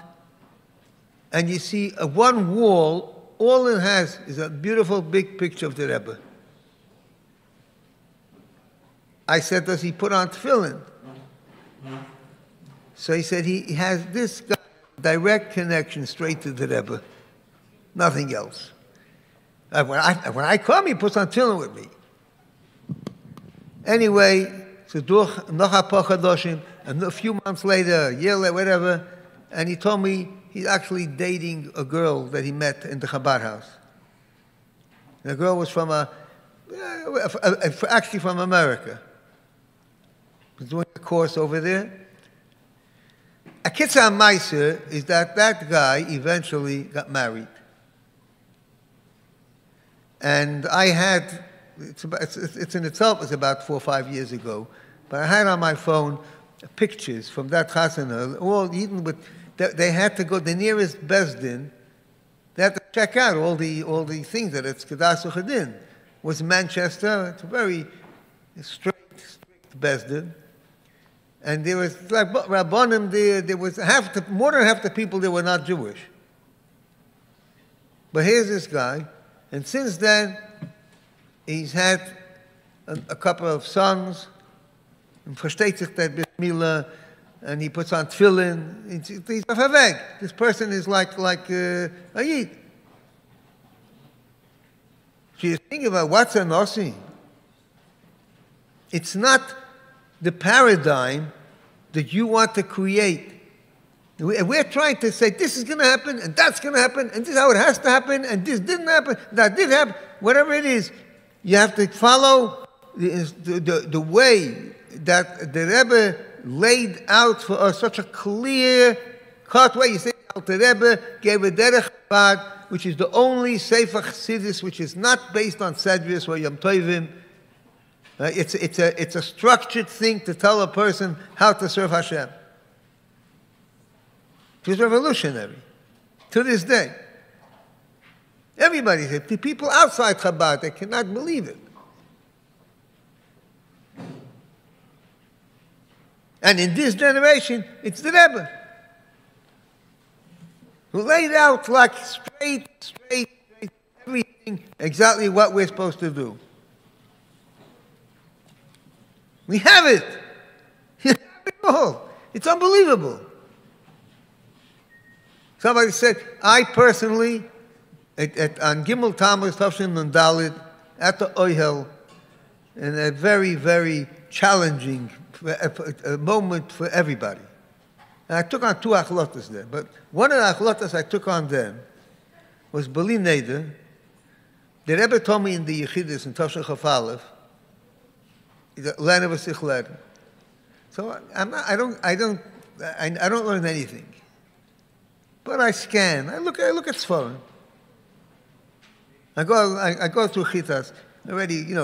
and you see one wall, all it has is a beautiful big picture of the Rebbe. I said, does he put on tefillin? So he said he has this direct connection straight to the Rebbe. Nothing else. When I come, he puts on tefillin with me. Anyway, so noch a paar chadoshim, and a few months later, a year later, whatever, and he told me he's actually dating a girl that he met in the Chabad house. And the girl was from actually from America. He was doing a course over there. A kitzah meiser is that guy eventually got married. And I had, it's in itself, it's about 4 or 5 years ago, but I had on my phone pictures from that chasana, all even with, they had to go, the nearest Bezdin, they had to check out all the things that it's Kedas Uchadin. Was Manchester, it's a very strict Bezdin. And there was, like Rabbanim there was more than half the people there were not Jewish. But here's this guy, and since then, he's had a couple of sons, and versteht sich that Brit Milah, and he puts on tefillin. He's a faveg. This person is like a yid. So you think about what's a nosi. It's not the paradigm that you want to create. We're trying to say this is going to happen, and that's going to happen, and this is how it has to happen, and this didn't happen, that did happen. Whatever it is, you have to follow the way that the Rebbe laid out for us, such a clear-cut way. You say, the Rebbe gave a derech Chabad, which is the only Sefer Chassidus which is not based on Sedrius or Yom Tovim. It's a structured thing to tell a person how to serve Hashem. It was revolutionary to this day. Everybody said, the people outside Chabad, they cannot believe it. And in this generation, it's the Rebbe who laid out like straight, everything, exactly what we're supposed to do. We have it. You have it all. It's unbelievable. Somebody said, I personally, on Gimel Tammuz, Tavshin and Dalit, at the Oyhel, in a very, very challenging moment for everybody. And I took on 2 achlotas there. But one of the achlotas I took on then was Beli Neder. The Rebbe told me in the Yechidus in Tavshin Chaf Aleph, Lena v'sichler. So I don't learn anything. But I scan. I look at Sforim. I go through Chitas already,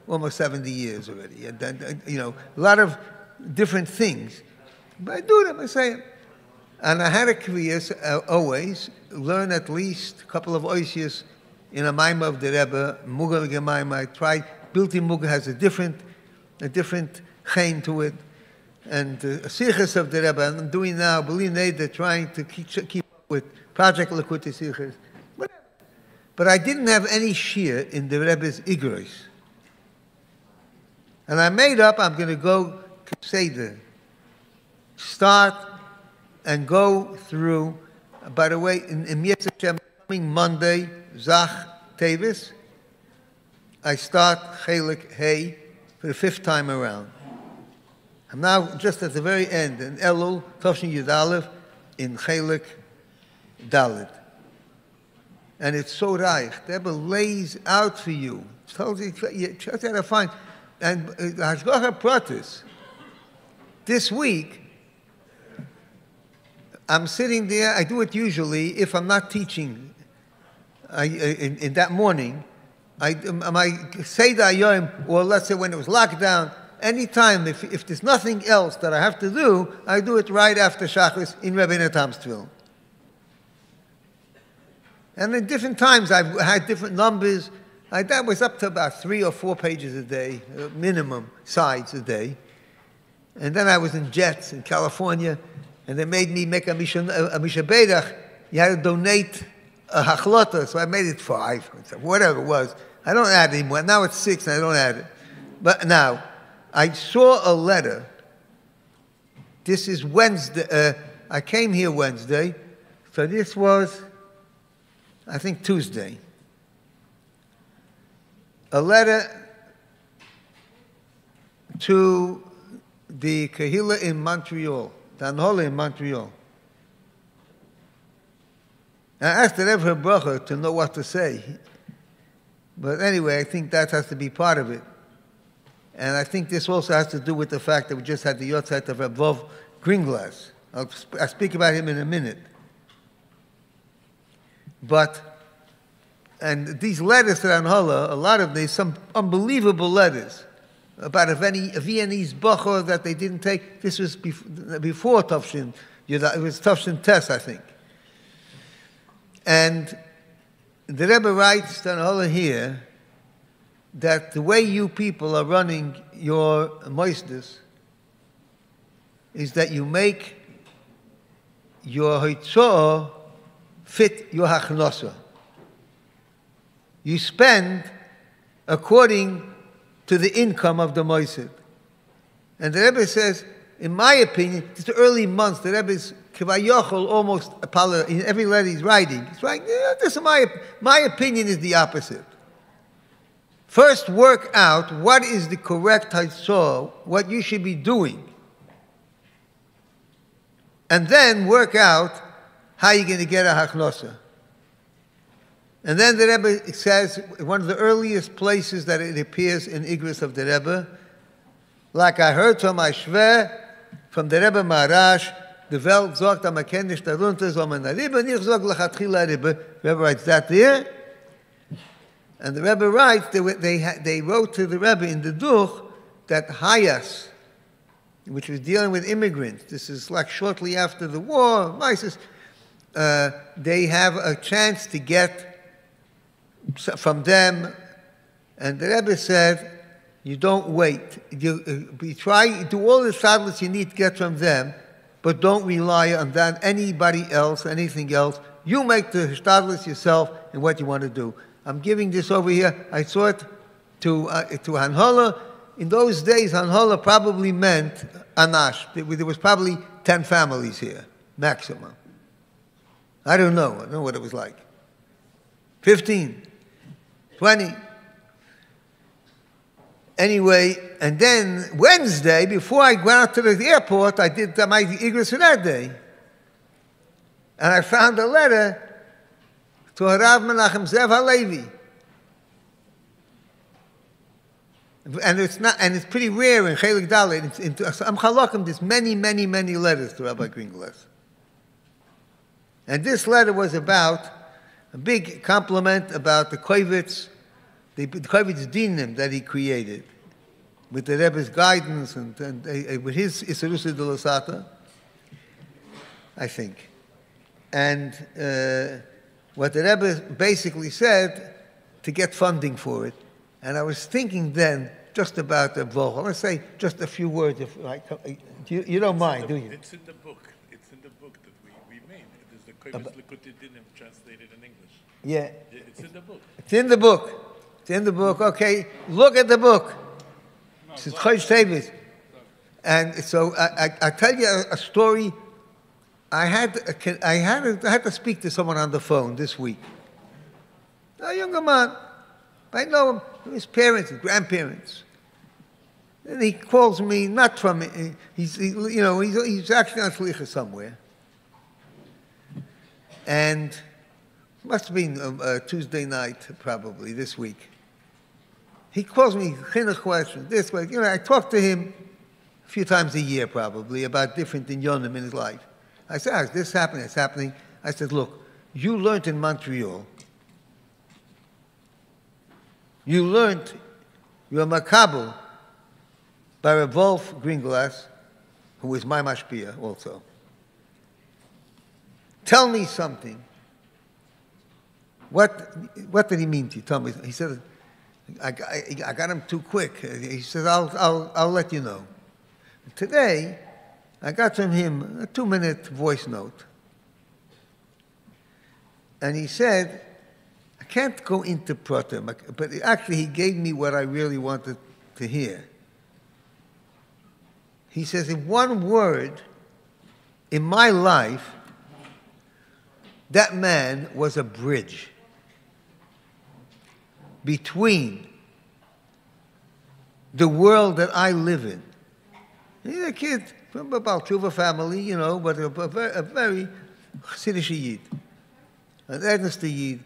almost 70 years already. And then, a lot of different things. But I do them. I say, And I had a kviyas always, learn at least a couple of oisias in a maima of the Rebbe, Muga Gemaima. I tried, Bilti Muga has a different chain to it. And Sichas of the Rebbe, and I'm doing now, believe me, they're trying to keep up with Project Lakuti Sichas. But I didn't have any shir in the Rebbe's Igros. And I made up, I'm going to go to Seder. Start and go through, by the way, in Yartzeit, coming Monday, Zach Teves, I start Chelik Hey for the 5th time around. I'm now just at the very end, in Elul, Toshin Yud Aleph, in Chelik Dalet. And it's so reich. The Rebbe lays out for you. Tells you how to find. And Hashgacha Pratis, this week, I'm sitting there, I do it usually, if I'm not teaching in that morning, I say the Ayom, or let's say when it was lockdown, anytime, if there's nothing else that I have to do, I do it right after Shachris in Rabbi Natam's tefillin. And at different times, I've had different numbers. That was up to about 3 or 4 pages a day, minimum sides a day. And then I was in Jets in California, and they made me make a Misha Beirach. You had to donate a hachlota, so I made it 5, whatever it was. I don't add anymore. Now it's 6, and I don't add it. But now, I saw a letter. This is Wednesday. I came here Wednesday, so this was, I think, Tuesday. A letter to the Kahila in Montreal, the Anhola in Montreal. I asked the Rebbe Bracha to know what to say. But anyway, I think that has to be part of it. And I think this also has to do with the fact that we just had the Yartzeit of Volf Greenglass. I'll speak about him in a minute. And these letters to Anhola, a lot of these, some unbelievable letters about a Viennese Bachor that they didn't take. This was before Tafshin. It was Tafshin Tes, I think. And the Rebbe writes to Anhola here that the way you people are running your moistus is that you make your hoitzah fit your hachnosa. You spend according to the income of the moisid. And the Rebbe says, in my opinion, it's the early months, the Rebbe's Kivayochel almost, in every letter he's writing, this is my opinion is the opposite. First work out what is the correct haitzah, what you should be doing. And then work out how you're going to get a hachnosa. And then the Rebbe says, one of the earliest places that it appears in Igros of the Rebbe, like I heard from my Shver, from the Rebbe Maharash, the Welt sagt am erkennisch darunter, soll man Rebbe nicht sagen, lechatchila Rebbe. The Rebbe writes that there. And the Rebbe writes, they wrote to the Rebbe in the Duch that Hayas, which was dealing with immigrants, this is like shortly after the war, they have a chance to get from them, and the Rebbe said, you don't wait. You do all the sadness you need to get from them, but don't rely on that, anybody else, anything else. You make the sadness yourself and what you want to do. I'm giving this over here. I saw it to Anhola. In those days, Anhola probably meant Anash. There was probably 10 families here, maximum. I don't know. I don't know what it was like. 15. 20. Anyway, and then Wednesday, before I went out to the airport, I did my Igros for that day. And I found a letter to Harav Menachem Zev HaLevi. And it's pretty rare in Chelik Dalet. I'm Chalakim, there's many, many, many letters to Rabbi Greenglass. And this letter was about a big compliment about the Kovetz, the Kovetz Dinim that he created, with the Rebbe's guidance and with his Isarusa de Losata. I think. And what the Rebbe basically said, to get funding for it. And I was thinking then just about the Volf. I want to say just a few words, if you don't mind, do you? It's in the book. It's in the book that we made. It is the Kodesh Likutei Dinim translated in English. Yeah. It's in the book. It's in the book. It's in the book. Okay, look at the book. It's Teves. And so I tell you a story. I had to speak to someone on the phone this week. A younger man. I know him, his parents, his grandparents. And he calls me, not from, he's actually on Shlichus somewhere. And must have been Tuesday night, probably, this week. He calls me, chinuch questions, this way. I talk to him a few times a year, probably, about different inyonim in his life. I said, is this happening? It's happening. I said, look, you learned in Montreal. You learned your makabel by a Volf Greenglass, who was my Mashpia also. Tell me something. What did he mean to you? Tell me. He said, I got him too quick. He said, I'll let you know. Today, I got from him a 2-minute voice note. And he said, I can't go into pratim, but actually he gave me what I really wanted to hear. He says, in one word, in my life, that man was a bridge between the world that I live in. He's a kid from a Baal Tshuva family, but a very Chassidish Yid. An earnest Yid.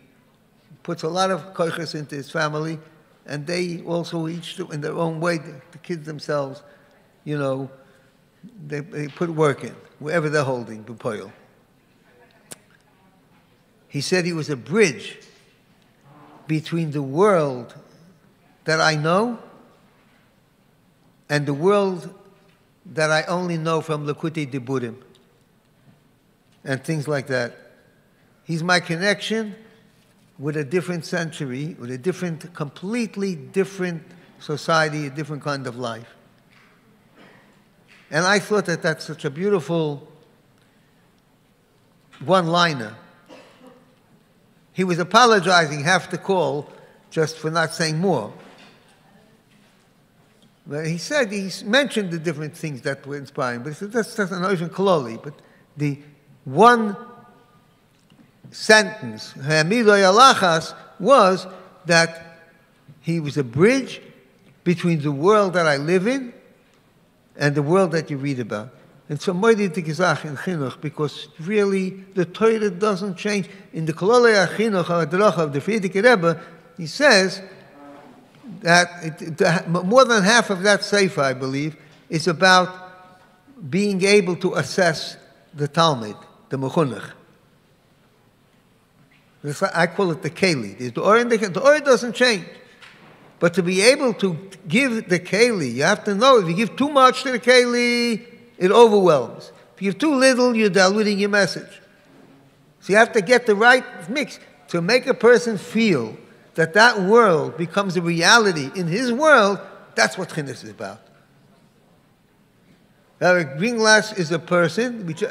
Puts a lot of koiches into his family, and they also each, in their own way, the kids themselves, they put work in, wherever they're holding, B'poil. He said he was a bridge between the world that I know and the world that I only know from Likutei Diburim and things like that. He's my connection with a different century, with a completely different society, a different kind of life. And I thought that that's such a beautiful one-liner. He was apologizing half the call just for not saying more. But he mentioned the different things that were inspiring, but he said that's an ocean kololi. But the one sentence, Ha'amido Yalachas, was that he was a bridge between the world that I live in and the world that you read about. And so moidi tikizach in chinuch, because really the Torah doesn't change. In the kololei chinuch ha'adrach of the Frierdiker Rebbe, he says that more than half of that sefer, I believe, is about being able to assess the Talmud, the mechunech. I call it the keli. The Orah doesn't change. But to be able to give the keli, you have to know, if you give too much to the keli, it overwhelms. If you give too little, you're diluting your message. So you have to get the right mix to make a person feel that that world becomes a reality in his world. That's what Chinuch is about. Greenglass is a person, which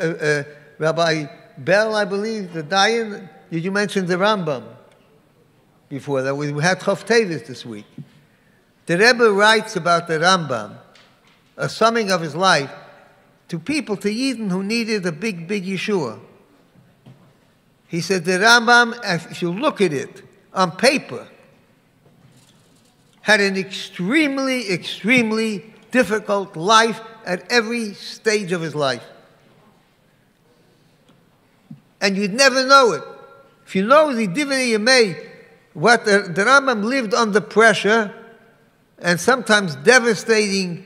Rabbi Bell, I believe, the Dayan. Did you mention the Rambam before that? We had Chof Teves this week. The Rebbe writes about the Rambam, a summing of his life, to people, to Yidden who needed a big, big Yeshua. He said the Rambam, if you look at it on paper, had an extremely, extremely difficult life at every stage of his life. And you'd never know it. If you know the Divrei Yemei, what the Rambam lived under pressure and sometimes devastating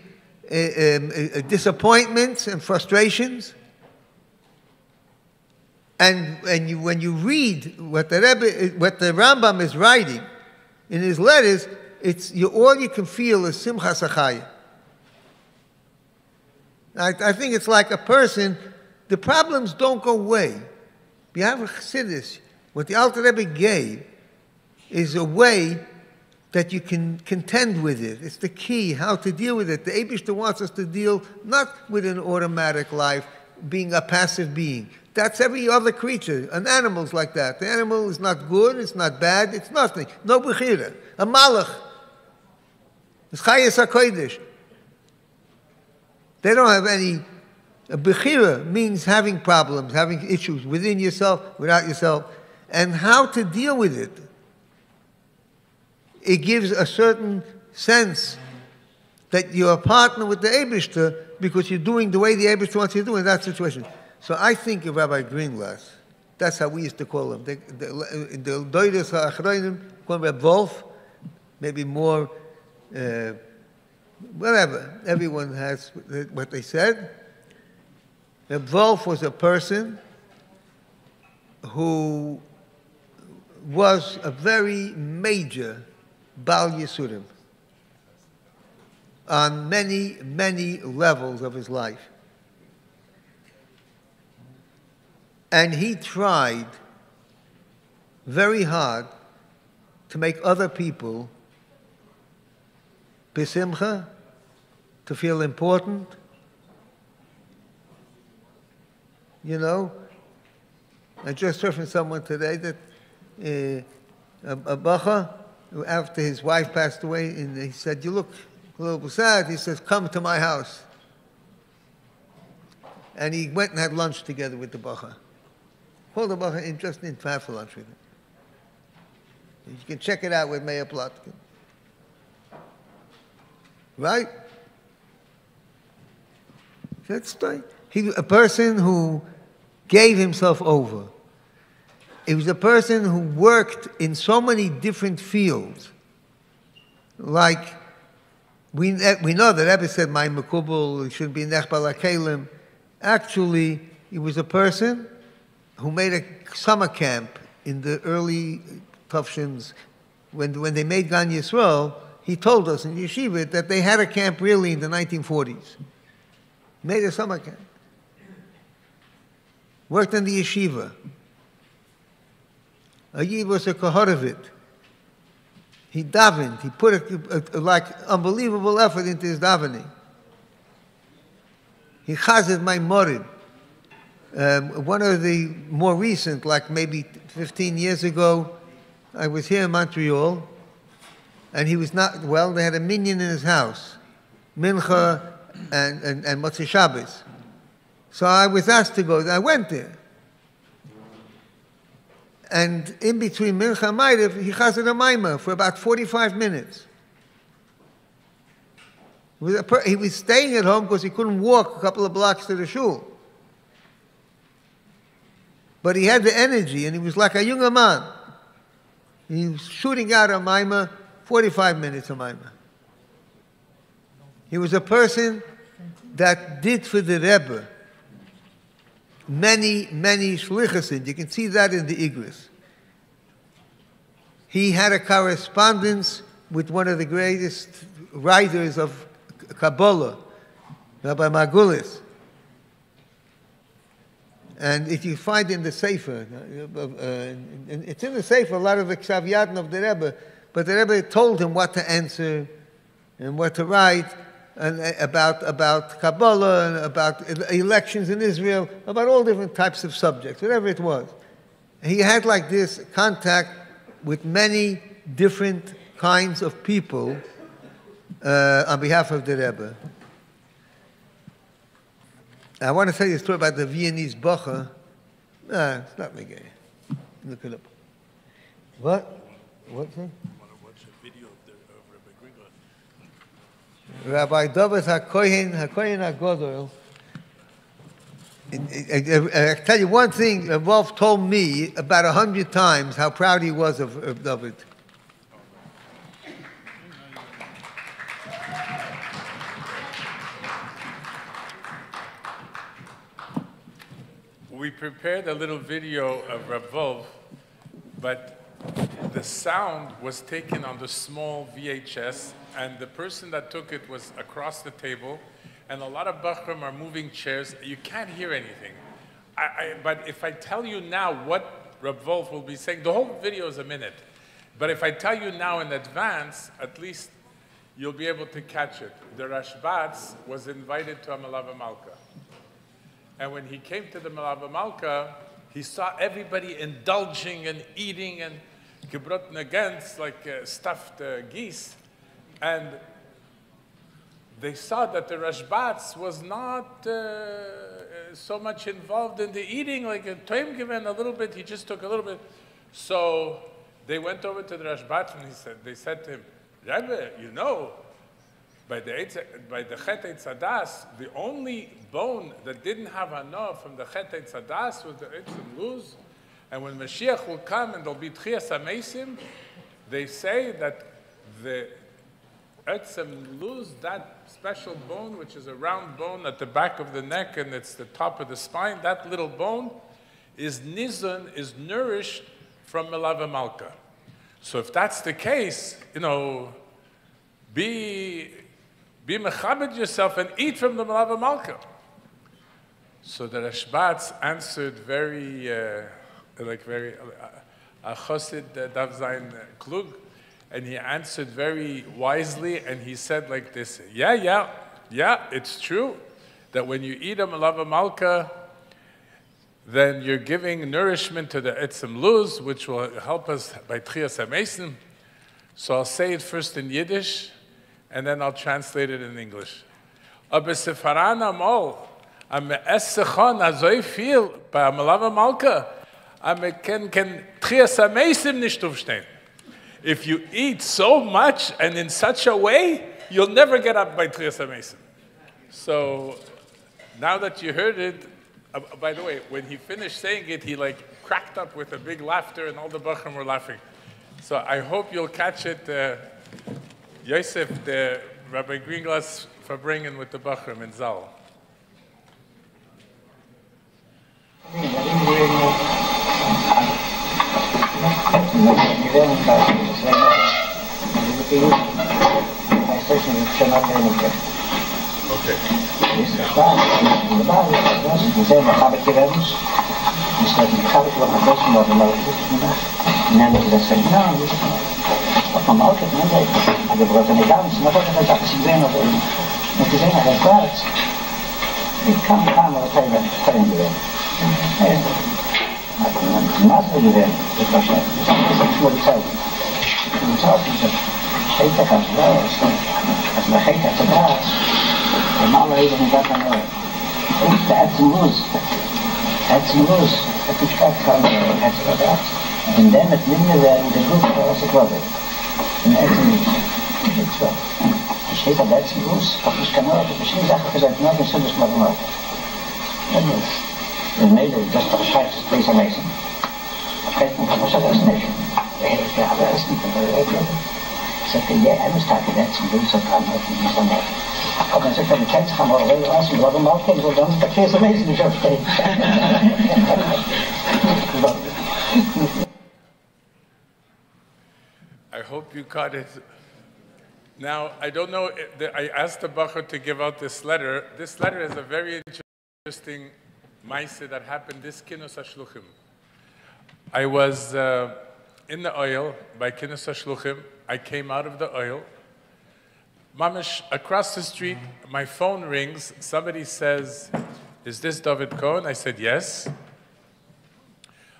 disappointments and frustrations. And when you read what the Rambam is writing in his letters, all you can feel is simchas achaya. I think it's like a person The problems don't go away. We have a chassidus. What the Alter Rebbe gave is a way that you can contend with it. It's the key, how to deal with it. The Eibishter wants us to deal not with an automatic life, being a passive being. That's every other creature. An animal's like that. The animal is not good, it's not bad, it's nothing. No bechira. A malach. It's chayes hakodesh. They don't have any. A bechira means having problems, having issues within yourself, without yourself, and how to deal with it. It gives a certain sense that you're a partner with the Eibishter because you're doing the way the Eibishter wants you to do in that situation. So I think of Rabbi Greenglass. That's how we used to call him. In the Doides HaAchronim, call him Rabbi Volf, maybe more, whatever. Everyone has what they said. Rabbi Volf was a person who was a very major Baal Yisurim on many, many levels of his life. And he tried very hard to make other people besimcha, to feel important. You know, I just heard from someone today that a bacha, after his wife passed away, and he said, "You look a little sad." He says, "Come to my house." And he went and had lunch together with the bacha. Called the bacha in just in to have for lunch with him. You can check it out with Meir Plotkin. Right? That's right. He was a person who gave himself over. He was a person who worked in so many different fields. Like, we know that Rebbe said, "My mekubal, it should be nechbal hakelim." Actually, he was a person who made a summer camp in the early Tufshins. When they made Gan Yisrael, he told us in Yeshiva that they had a camp really in the 1940s. Made a summer camp. Worked in the yeshiva. He was a Kohorovit. He davened. He put a unbelievable effort into his davening. He chazed my morid. One of the more recent, like maybe 15 years ago, I was here in Montreal, and he was not, well, they had a minyan in his house, Mincha and Motzei Shabbos. So I was asked to go. I went there. And in between Mincha and Ma'ariv, he chazed a maimah for about 45 minutes. He was staying at home because he couldn't walk a couple of blocks to the shul. But he had the energy, and he was like a younger man. He was shooting out a maimah, 45 minutes a maimah. He was a person that did for the Rebbe many, many shlichusim. You can see that in the Igris. He had a correspondence with one of the greatest writers of Kabbalah, Rabbi Margulis. And if you find in the Sefer, it's in the Sefer, a lot of the Ksaviyatn of the Rebbe, but the Rebbe told him what to answer and what to write, and about Kabbalah, and about elections in Israel, about all different types of subjects, whatever it was. He had like this contact with many different kinds of people on behalf of the Rebbe. I want to tell you a story about the Viennese bacha. It's not my game. Look it up. What? What's that? Rabbi David HaKohen HaGodol. I tell you one thing, Volf told me about 100 times how proud he was of David. We prepared a little video of Rav Volf, but the sound was taken on the small VHS, and the person that took it was across the table, and a lot of Bachram are moving chairs. You can't hear anything. But if I tell you now what Reb Volf will be saying, the whole video is a minute. But if I tell you now in advance, at least you'll be able to catch it. The Rashbatz was invited to a Malava Malka. And when he came to the Malava Malka, he saw everybody indulging and eating and gebrotten against, like stuffed geese. And they saw that the Rashbatz was not so much involved in the eating, like a Toim given a little bit, he just took a little bit. So they went over to the Rashbatz and they said to him, Rabbi, you know, by the Chet Eitzadas, the only bone that didn't have hana from the Chet Eitzadas was the Eitzim Luz. And when Mashiach will come and there'll be Tchias HaMeisim, they say that the Eitzim Luz, that special bone, which is a round bone at the back of the neck and it's the top of the spine, that little bone is nizon, is nourished from Melava Malka. So if that's the case, you know, be mechabed yourself and eat from the Melava Malka. So the Rashbatz answered very, a chosid Dav Zayin Klug, and he answered very wisely, and he said like this, yeah, it's true that when you eat a Melava Malka, then you're giving nourishment to the Etzem Luz, which will help us by Tchias HaMeisim. So I'll say it first in Yiddish, and then I'll translate it in English. Aber Sefaran Amol, am Essechon azoi viel bei Melava Malka, am ken Tchias HaMeisim nicht aufstehen. If you eat so much and in such a way, you'll never get up by Tchias HaMeisim. So now that you heard it, by the way, when he finished saying it, he like cracked up with a big laughter and all the Bachram were laughing. So I hope you'll catch it. Yosef, the Rabbi Greenglass Farbrengen with the Bachram in Zal. Okay. normaal leven in dat dan ook. Echt, het is moes. Het is moes. Het is kijk van het verdrag. En dan het minder werden de groep zoals ik wilde. En het is niet. Het is wel. Er steht dat het is moes. Of is kan ook. Misschien zeggen gezegd, nou, dan zullen ze maar doen. Dat is. En nee, dat is toch schrijft het deze mensen. Kijk, maar wat is dat niet? Ja, dat is niet. Zeg je, ja, hij staat in het moes. Dat kan ook niet. Ook als ik van de tijd ga worden, als je wat een maal komt, dan is dat veel mensen dus ook steeds. I hope you caught it. Now, I don't know, I asked the Bacher to give out this letter. This letter is a very interesting maise that happened this Kinus HaShluchim. I was in the oil by Kinus HaShluchim. I came out of the oil. Mamish, across the street, my phone rings. Somebody says, "Is this David Cohen?" I said, "Yes."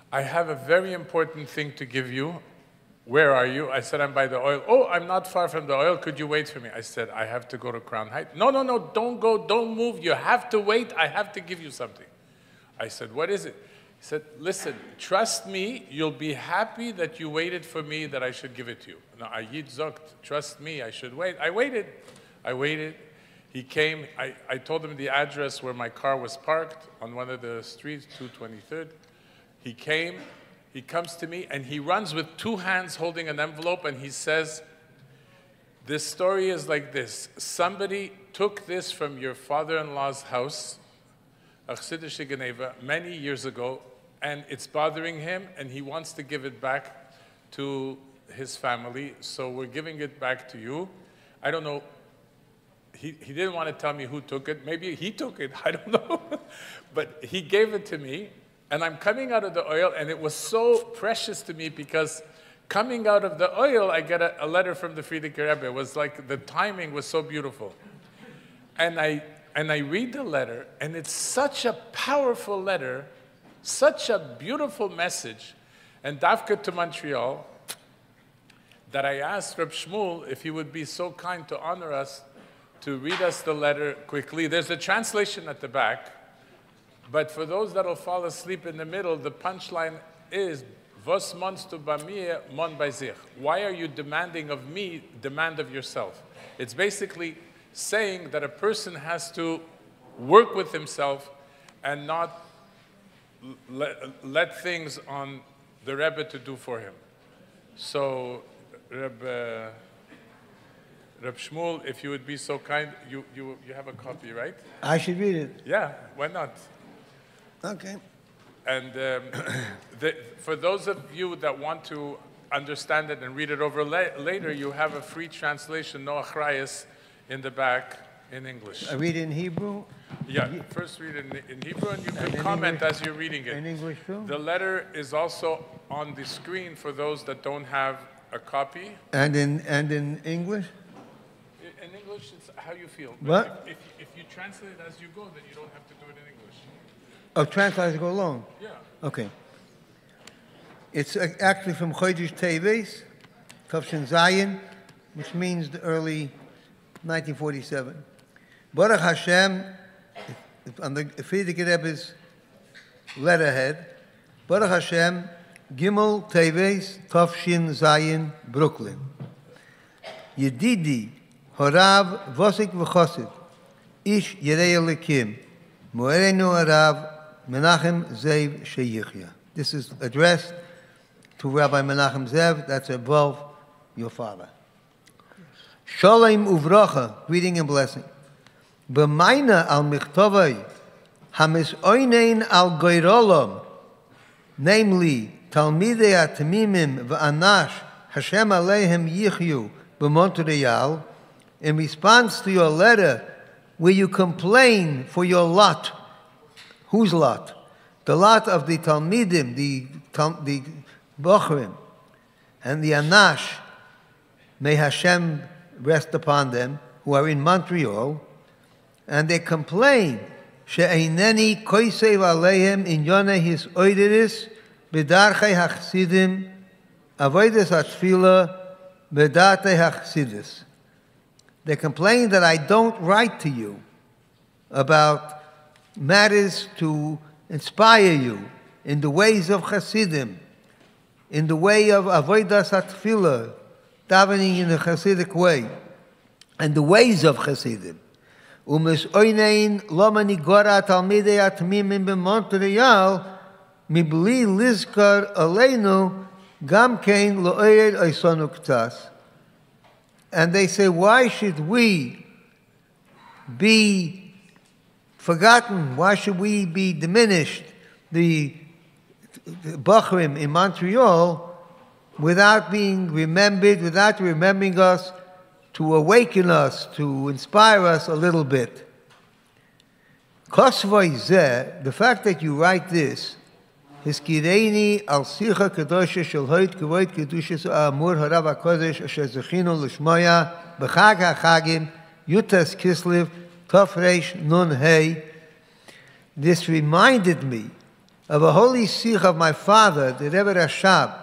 "I have a very important thing to give you." "Where are you?" I said, "I'm by the oil." "Oh, I'm not far from the oil. Could you wait for me?" I said, "I have to go to Crown Heights." No, don't go, don't move. You have to wait. I have to give you something." I said, "What is it?" He said, "Listen, trust me. You'll be happy that you waited for me, that I should give it to you." No, Ayid zogt, trust me, I should wait. I waited. He came. I told him the address where my car was parked on one of the streets, 223rd. He came. He comes to me, and he runs with two hands holding an envelope, and he says, "This story is like this. Somebody took this from your father-in-law's house, many years ago, and it's bothering him, and he wants to give it back to his family, so we're giving it back to you." I don't know. he didn't want to tell me who took it. Maybe he took it, I don't know. But he gave it to me, and I'm coming out of the oil, and it was so precious to me because coming out of the oil, I get a letter from the Frierdiker Rebbe. It was like the timing was so beautiful. And I read the letter, and it's such a powerful letter, such a beautiful message, and Davka to Montreal, that I asked Reb Shmuel if he would be so kind to honor us to read us the letter quickly. There's a translation at the back, but for those that will fall asleep in the middle, the punchline is, Vos monst du bei mir, mon bei sich. Why are you demanding of me, demand of yourself? It's basically saying that a person has to work with himself and not let things on the Rebbe to do for him. So, Reb Shmuel, if you would be so kind, you have a copy, right? I should read it. Yeah, why not? Okay. And for those of you that want to understand it and read it over later, you have a free translation, no achrayas, in the back in English. I read it in Hebrew? Yeah, first read it in Hebrew, and you can comment as you're reading it. In English too? The letter is also on the screen for those that don't have a copy. And in English? In English, it's how you feel. What? If you translate it as you go, then you don't have to do it in English. Oh, translate as you go along? Yeah. Okay. It's actually from Chodesh Teves, Tavshin Zayin, which means the early 1947. Baruch Hashem, on the Frierdiker Rebbe's letterhead, Baruch Hashem, Gimel Teves, Tavshin Zayin, Brooklyn. Yedidi, Horav, Vosik V'chosid, Ish Yerei Elikim, Moerenu Harav, Menachem Zev Sheyichya. This is addressed to Rabbi Menachem Zev, that's a Volf, your father. Shalom uvracha, greeting and blessing. B'mayna al michtovai, hamisoinein al goyrolom, namely, Talmidei Atamimim v'anash, Hashem Aleichem Yichyu, b'Montreal, in response to your letter, where you complain for your lot. Whose lot? The lot of the Talmidim, the Bochrim, and the Anash. May Hashem rest upon them, who are in Montreal, and they complain, She'eineni koisev aleihem in yoneh his oideris, b'darchei hachsidim, avodas atfila, b'datei hachsidis. They complain that I don't write to you about matters to inspire you in the ways of Hasidim, in the way of avodas atfila, davening in the Hasidic way, and the ways of Hasidim. Umis oinein lomani gora talmidei atmimim b'Montreal mibli lizkar aleinu gam kein lo'eir oisonu ktas. And they say, why should we be forgotten? Why should we be diminished? The Bachrim in Montreal, without being remembered, without remembering us, to awaken us, to inspire us a little bit. Kosvoi zeh, the fact that you write this, Hiskireini al sicha kedosha shel hoyt kvoit kedushas amur harav hakodesh asher zechinu l'shmoya b'chag hachagim Yutas Kislev Tafresh Nun Hey. This reminded me of a holy sikh of my father, the Rebbe Rashab,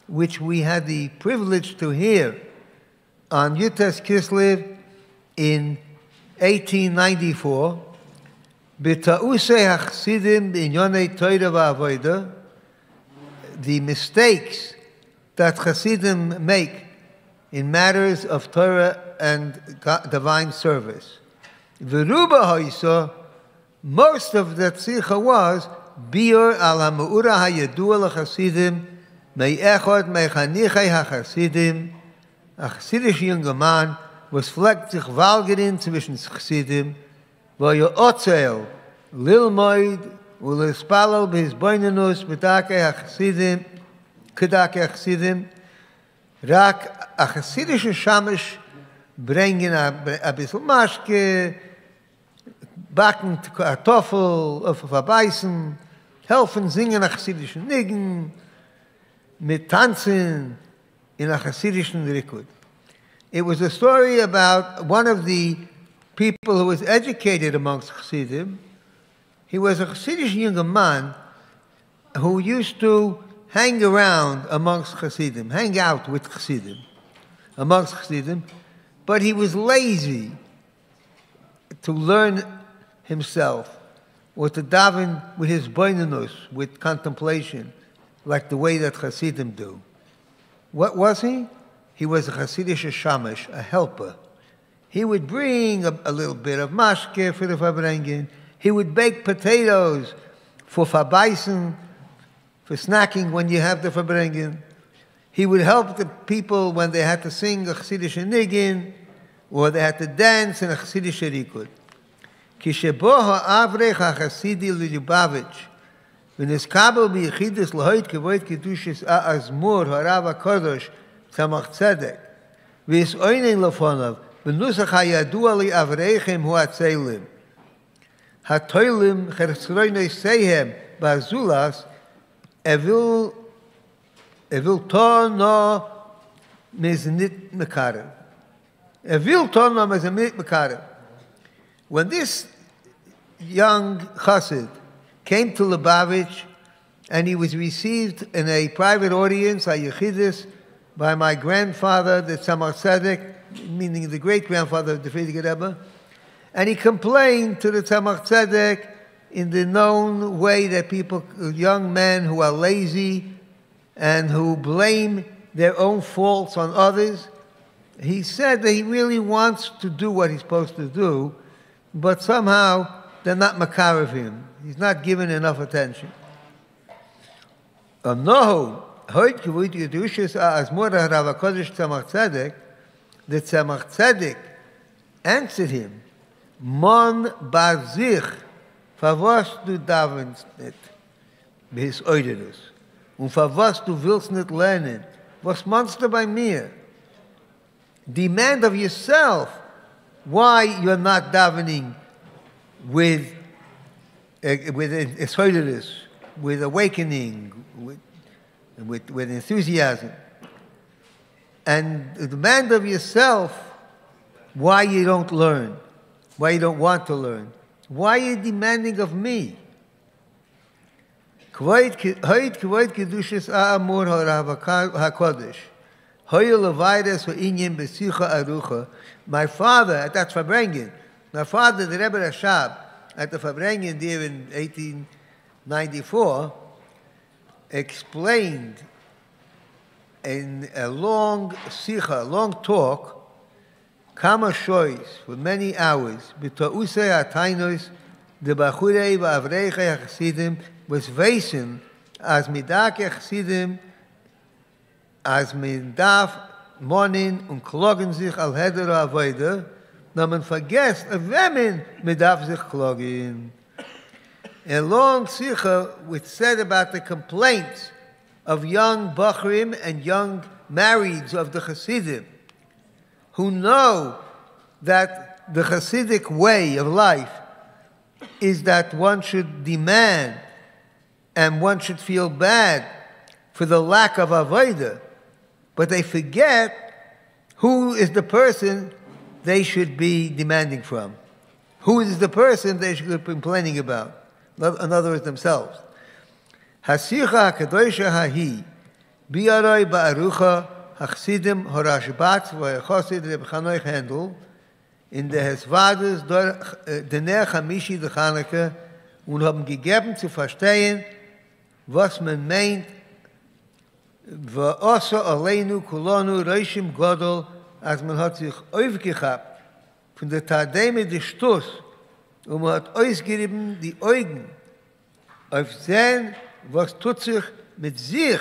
which we had the privilege to hear on Yutas Kislev in 1894. B'ta'usei hachsidim b'inyonei Torah v'avoda, the mistakes that Hasidim make in matters of Torah and divine service. V'ruba ha'isa, most of that sikha was biur al ha'me'ura ha'yadua l'chasidim me'echot me'chanichei ha'chasidim. A Hasidish younger man was fleckt sich walgerin zwischen Chasidim, v'yo'otzel lilmoid u'lespalal b'hizboinenus b'dakei ha'chasidim kedakei ha'chasidim. Rak a Hasidische Shamish bringen a bissel Maschke, backen Kartoffel, auf verbeißen, helfen singen a chassidischen Nigen, mit tanzen in a chassidischen Rikud. It was a story about one of the people who was educated amongst Chassidim. He was a Chassidish young man who used to hang around amongst Chassidim, hang out with Chassidim, amongst Chassidim, but he was lazy to learn himself or to daven with his boinenus, with contemplation, like the way that Chassidim do. What was he? He was a Chassidish shamash, a helper. He would bring a little bit of mashke for the Farbrengen. He would bake potatoes for Farbeißen, for snacking when you have the Farbrengen. He would help the people when they had to sing a Chassidish nigin, or they had to dance in a Chassidish rikud. Ki shebo ha'avrech ha'chassidi l'Lubavitch, v'niskabel b'yichidus l'hoit kevoit kedushis ha'azmur ha'rav ha'kodosh tzamach tzedek, v'yis oinen lefonav, v'nusach ha'yadua li'avreichem hu'atzelim. Ha'toilim chersroinoi seihem ba'azulas, evil tono miznit mekarev. Evil tono miznit mekarev. When this young chassid came to Lubavitch and he was received in a private audience, a yechidus, by my grandfather, the Tzemach Tzedek, meaning the great-grandfather of the Frierdiker Rebbe, and he complained to the Tzemach Tzedek in the known way that people, young men who are lazy and who blame their own faults on others. He said that he really wants to do what he's supposed to do, but somehow they're not makar of him. He's not given enough attention. No, the Tzemach Tzedek answered him, Mon bar sich, was du davenst nicht, bis Oiderus, und was du willst nicht lernen, was meinst du bei mir? Demand of yourself why you're not davening with Oiderus, with awakening, with enthusiasm. And demand of yourself why you don't learn, why you don't want to learn. Why are you demanding of me? My father, at that Farbrengen, my father, the Rebbe Rashab, at the Farbrengen there in 1894, explained in a long sikha, a long talk, Kama shoys for many hours, b'to'usei atainos, the bachurei v'avreichei ha'chasidim, was weisen, as midake ha'chasidim, as midaf monin klogen sich al heder ha'avoida, na man vergesst, a women midaf sich klogen. A long sikha which said about the complaints of young bachrim and young marrieds of the Hasidim, who know that the Hasidic way of life is that one should demand and one should feel bad for the lack of avodah, but they forget who is the person they should be demanding from. Who is the person they should be complaining about? In other words, themselves. Hasicha HaKadosha Hahi Bi'aroi Ba'arucha Hachsidim Horashbatz V'Chosid Reb Chanoich Handel in der Hesvades der Ner Chamishi de Chanukah und haben gegeben zu verstehen, was man meint, V'oso Aleinu Kulonu Reishim Godol, als man hat sich aufgehabt von der Tademe des Stoß und man hat ausgerieben die Augen auf sehen, was tut sich mit sich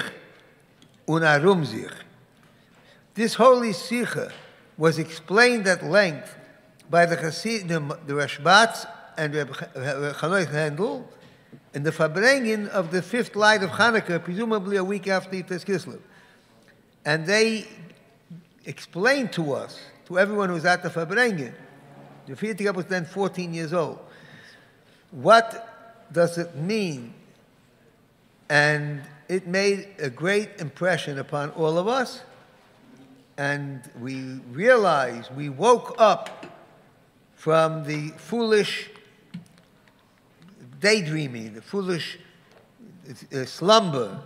und herum sich. This holy sikha was explained at length by the Hasidim, the Rashbatz and Chanoich Handel, in the Farbrengen of the fifth light of Hanukkah, presumably a week after Yitz Kislev. And they explained to us to everyone who was at the Farbrengen. The Friedrich was then 14 years old. What does it mean? And it made a great impression upon all of us. And we realized, we woke up from the foolish daydreaming, the foolish slumber,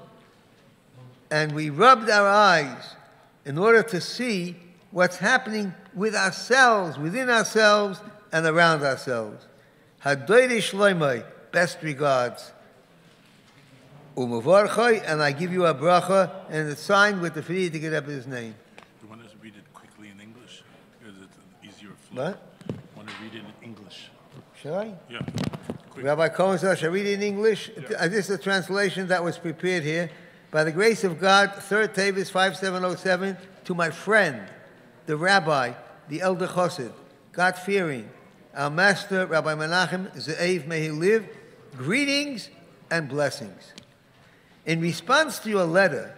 and we rubbed our eyes in order to see what's happening with ourselves, within ourselves, and around ourselves. Hadoire Shloimei, best regards. Umavarchai, and I give you a bracha, and it's signed with the Friedrich Rebbe's name. You want us to read it quickly in English? Because it's an easier flow. What? Want to read it in English? Shall I? Yeah. Quick. Rabbi Cohen says, shall I read it in English? Yeah. This is a translation that was prepared here. By the grace of God, 3rd Teves 5707, to my friend, the Rabbi, the Elder Chassid, God-fearing, our master, Rabbi Menachem Ze'ev, may he live, greetings and blessings. In response to your letter,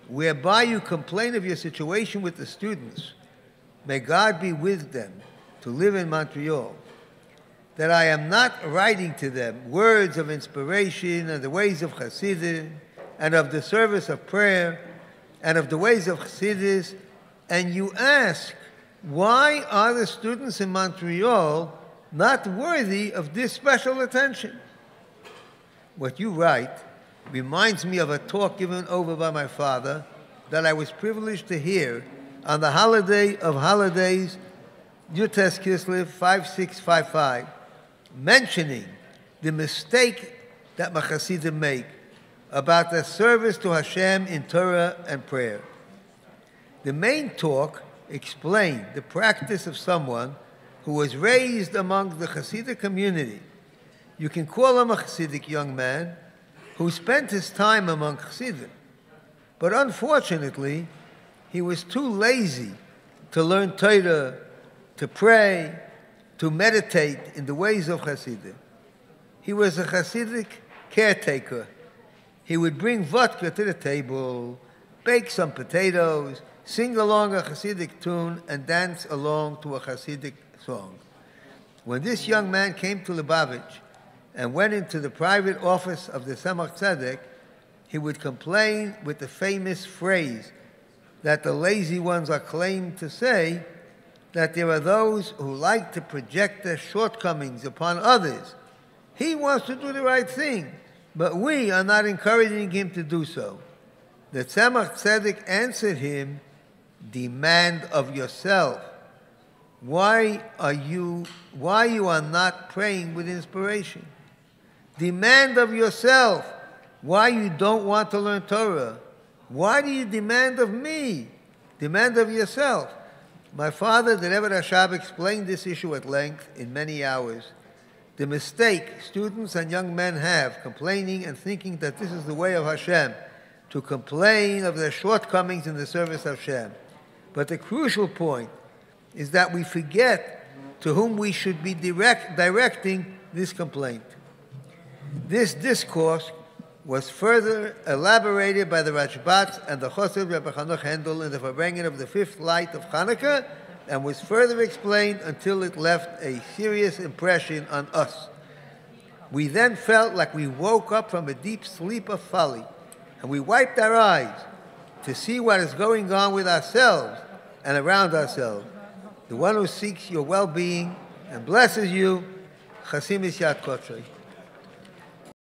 whereby you complain of your situation with the students, may God be with them to live in Montreal, that I am not writing to them words of inspiration and the ways of Chassidus and of the service of prayer and of the ways of Chassidus, and you ask, why are the students in Montreal not worthy of this special attention? What you write reminds me of a talk given over by my father that I was privileged to hear on the holiday of holidays, Yutes Kislev 5655, mentioning the mistake that Chasidim make about the service to Hashem in Torah and prayer. The main talk explained the practice of someone who was raised among the Hasidic community. You can call him a Hasidic young man who spent his time among Hasidim. But unfortunately, he was too lazy to learn Torah, to pray, to meditate in the ways of Hasidim. He was a Hasidic caretaker. He would bring vodka to the table, bake some potatoes, sing along a Hasidic tune, and dance along to a Hasidic song. When this young man came to Lubavitch and went into the private office of the Tzemach Tzedek, he would complain with the famous phrase that the lazy ones are claimed to say, that there are those who like to project their shortcomings upon others. He wants to do the right thing, but we are not encouraging him to do so. The Tzemach Tzedek answered him, demand of yourself. Why you are not praying with inspiration? Demand of yourself. Why you don't want to learn Torah? Why do you demand of me? Demand of yourself. My father, the Rebbe Rashab, explained this issue at length in many hours. The mistake students and young men have, complaining and thinking that this is the way of Hashem, to complain of their shortcomings in the service of Hashem. But the crucial point is that we forget to whom we should be directing this complaint. This discourse was further elaborated by the Rashbat and the Chosed Rabbi Chanuch Hendel in the Farbrengen of the fifth light of Hanukkah, and was further explained until it left a serious impression on us. We then felt like we woke up from a deep sleep of folly, and we wiped our eyes to see what is going on with ourselves and around ourselves. The one who seeks your well-being and blesses you, Chasim Yad Kotrei.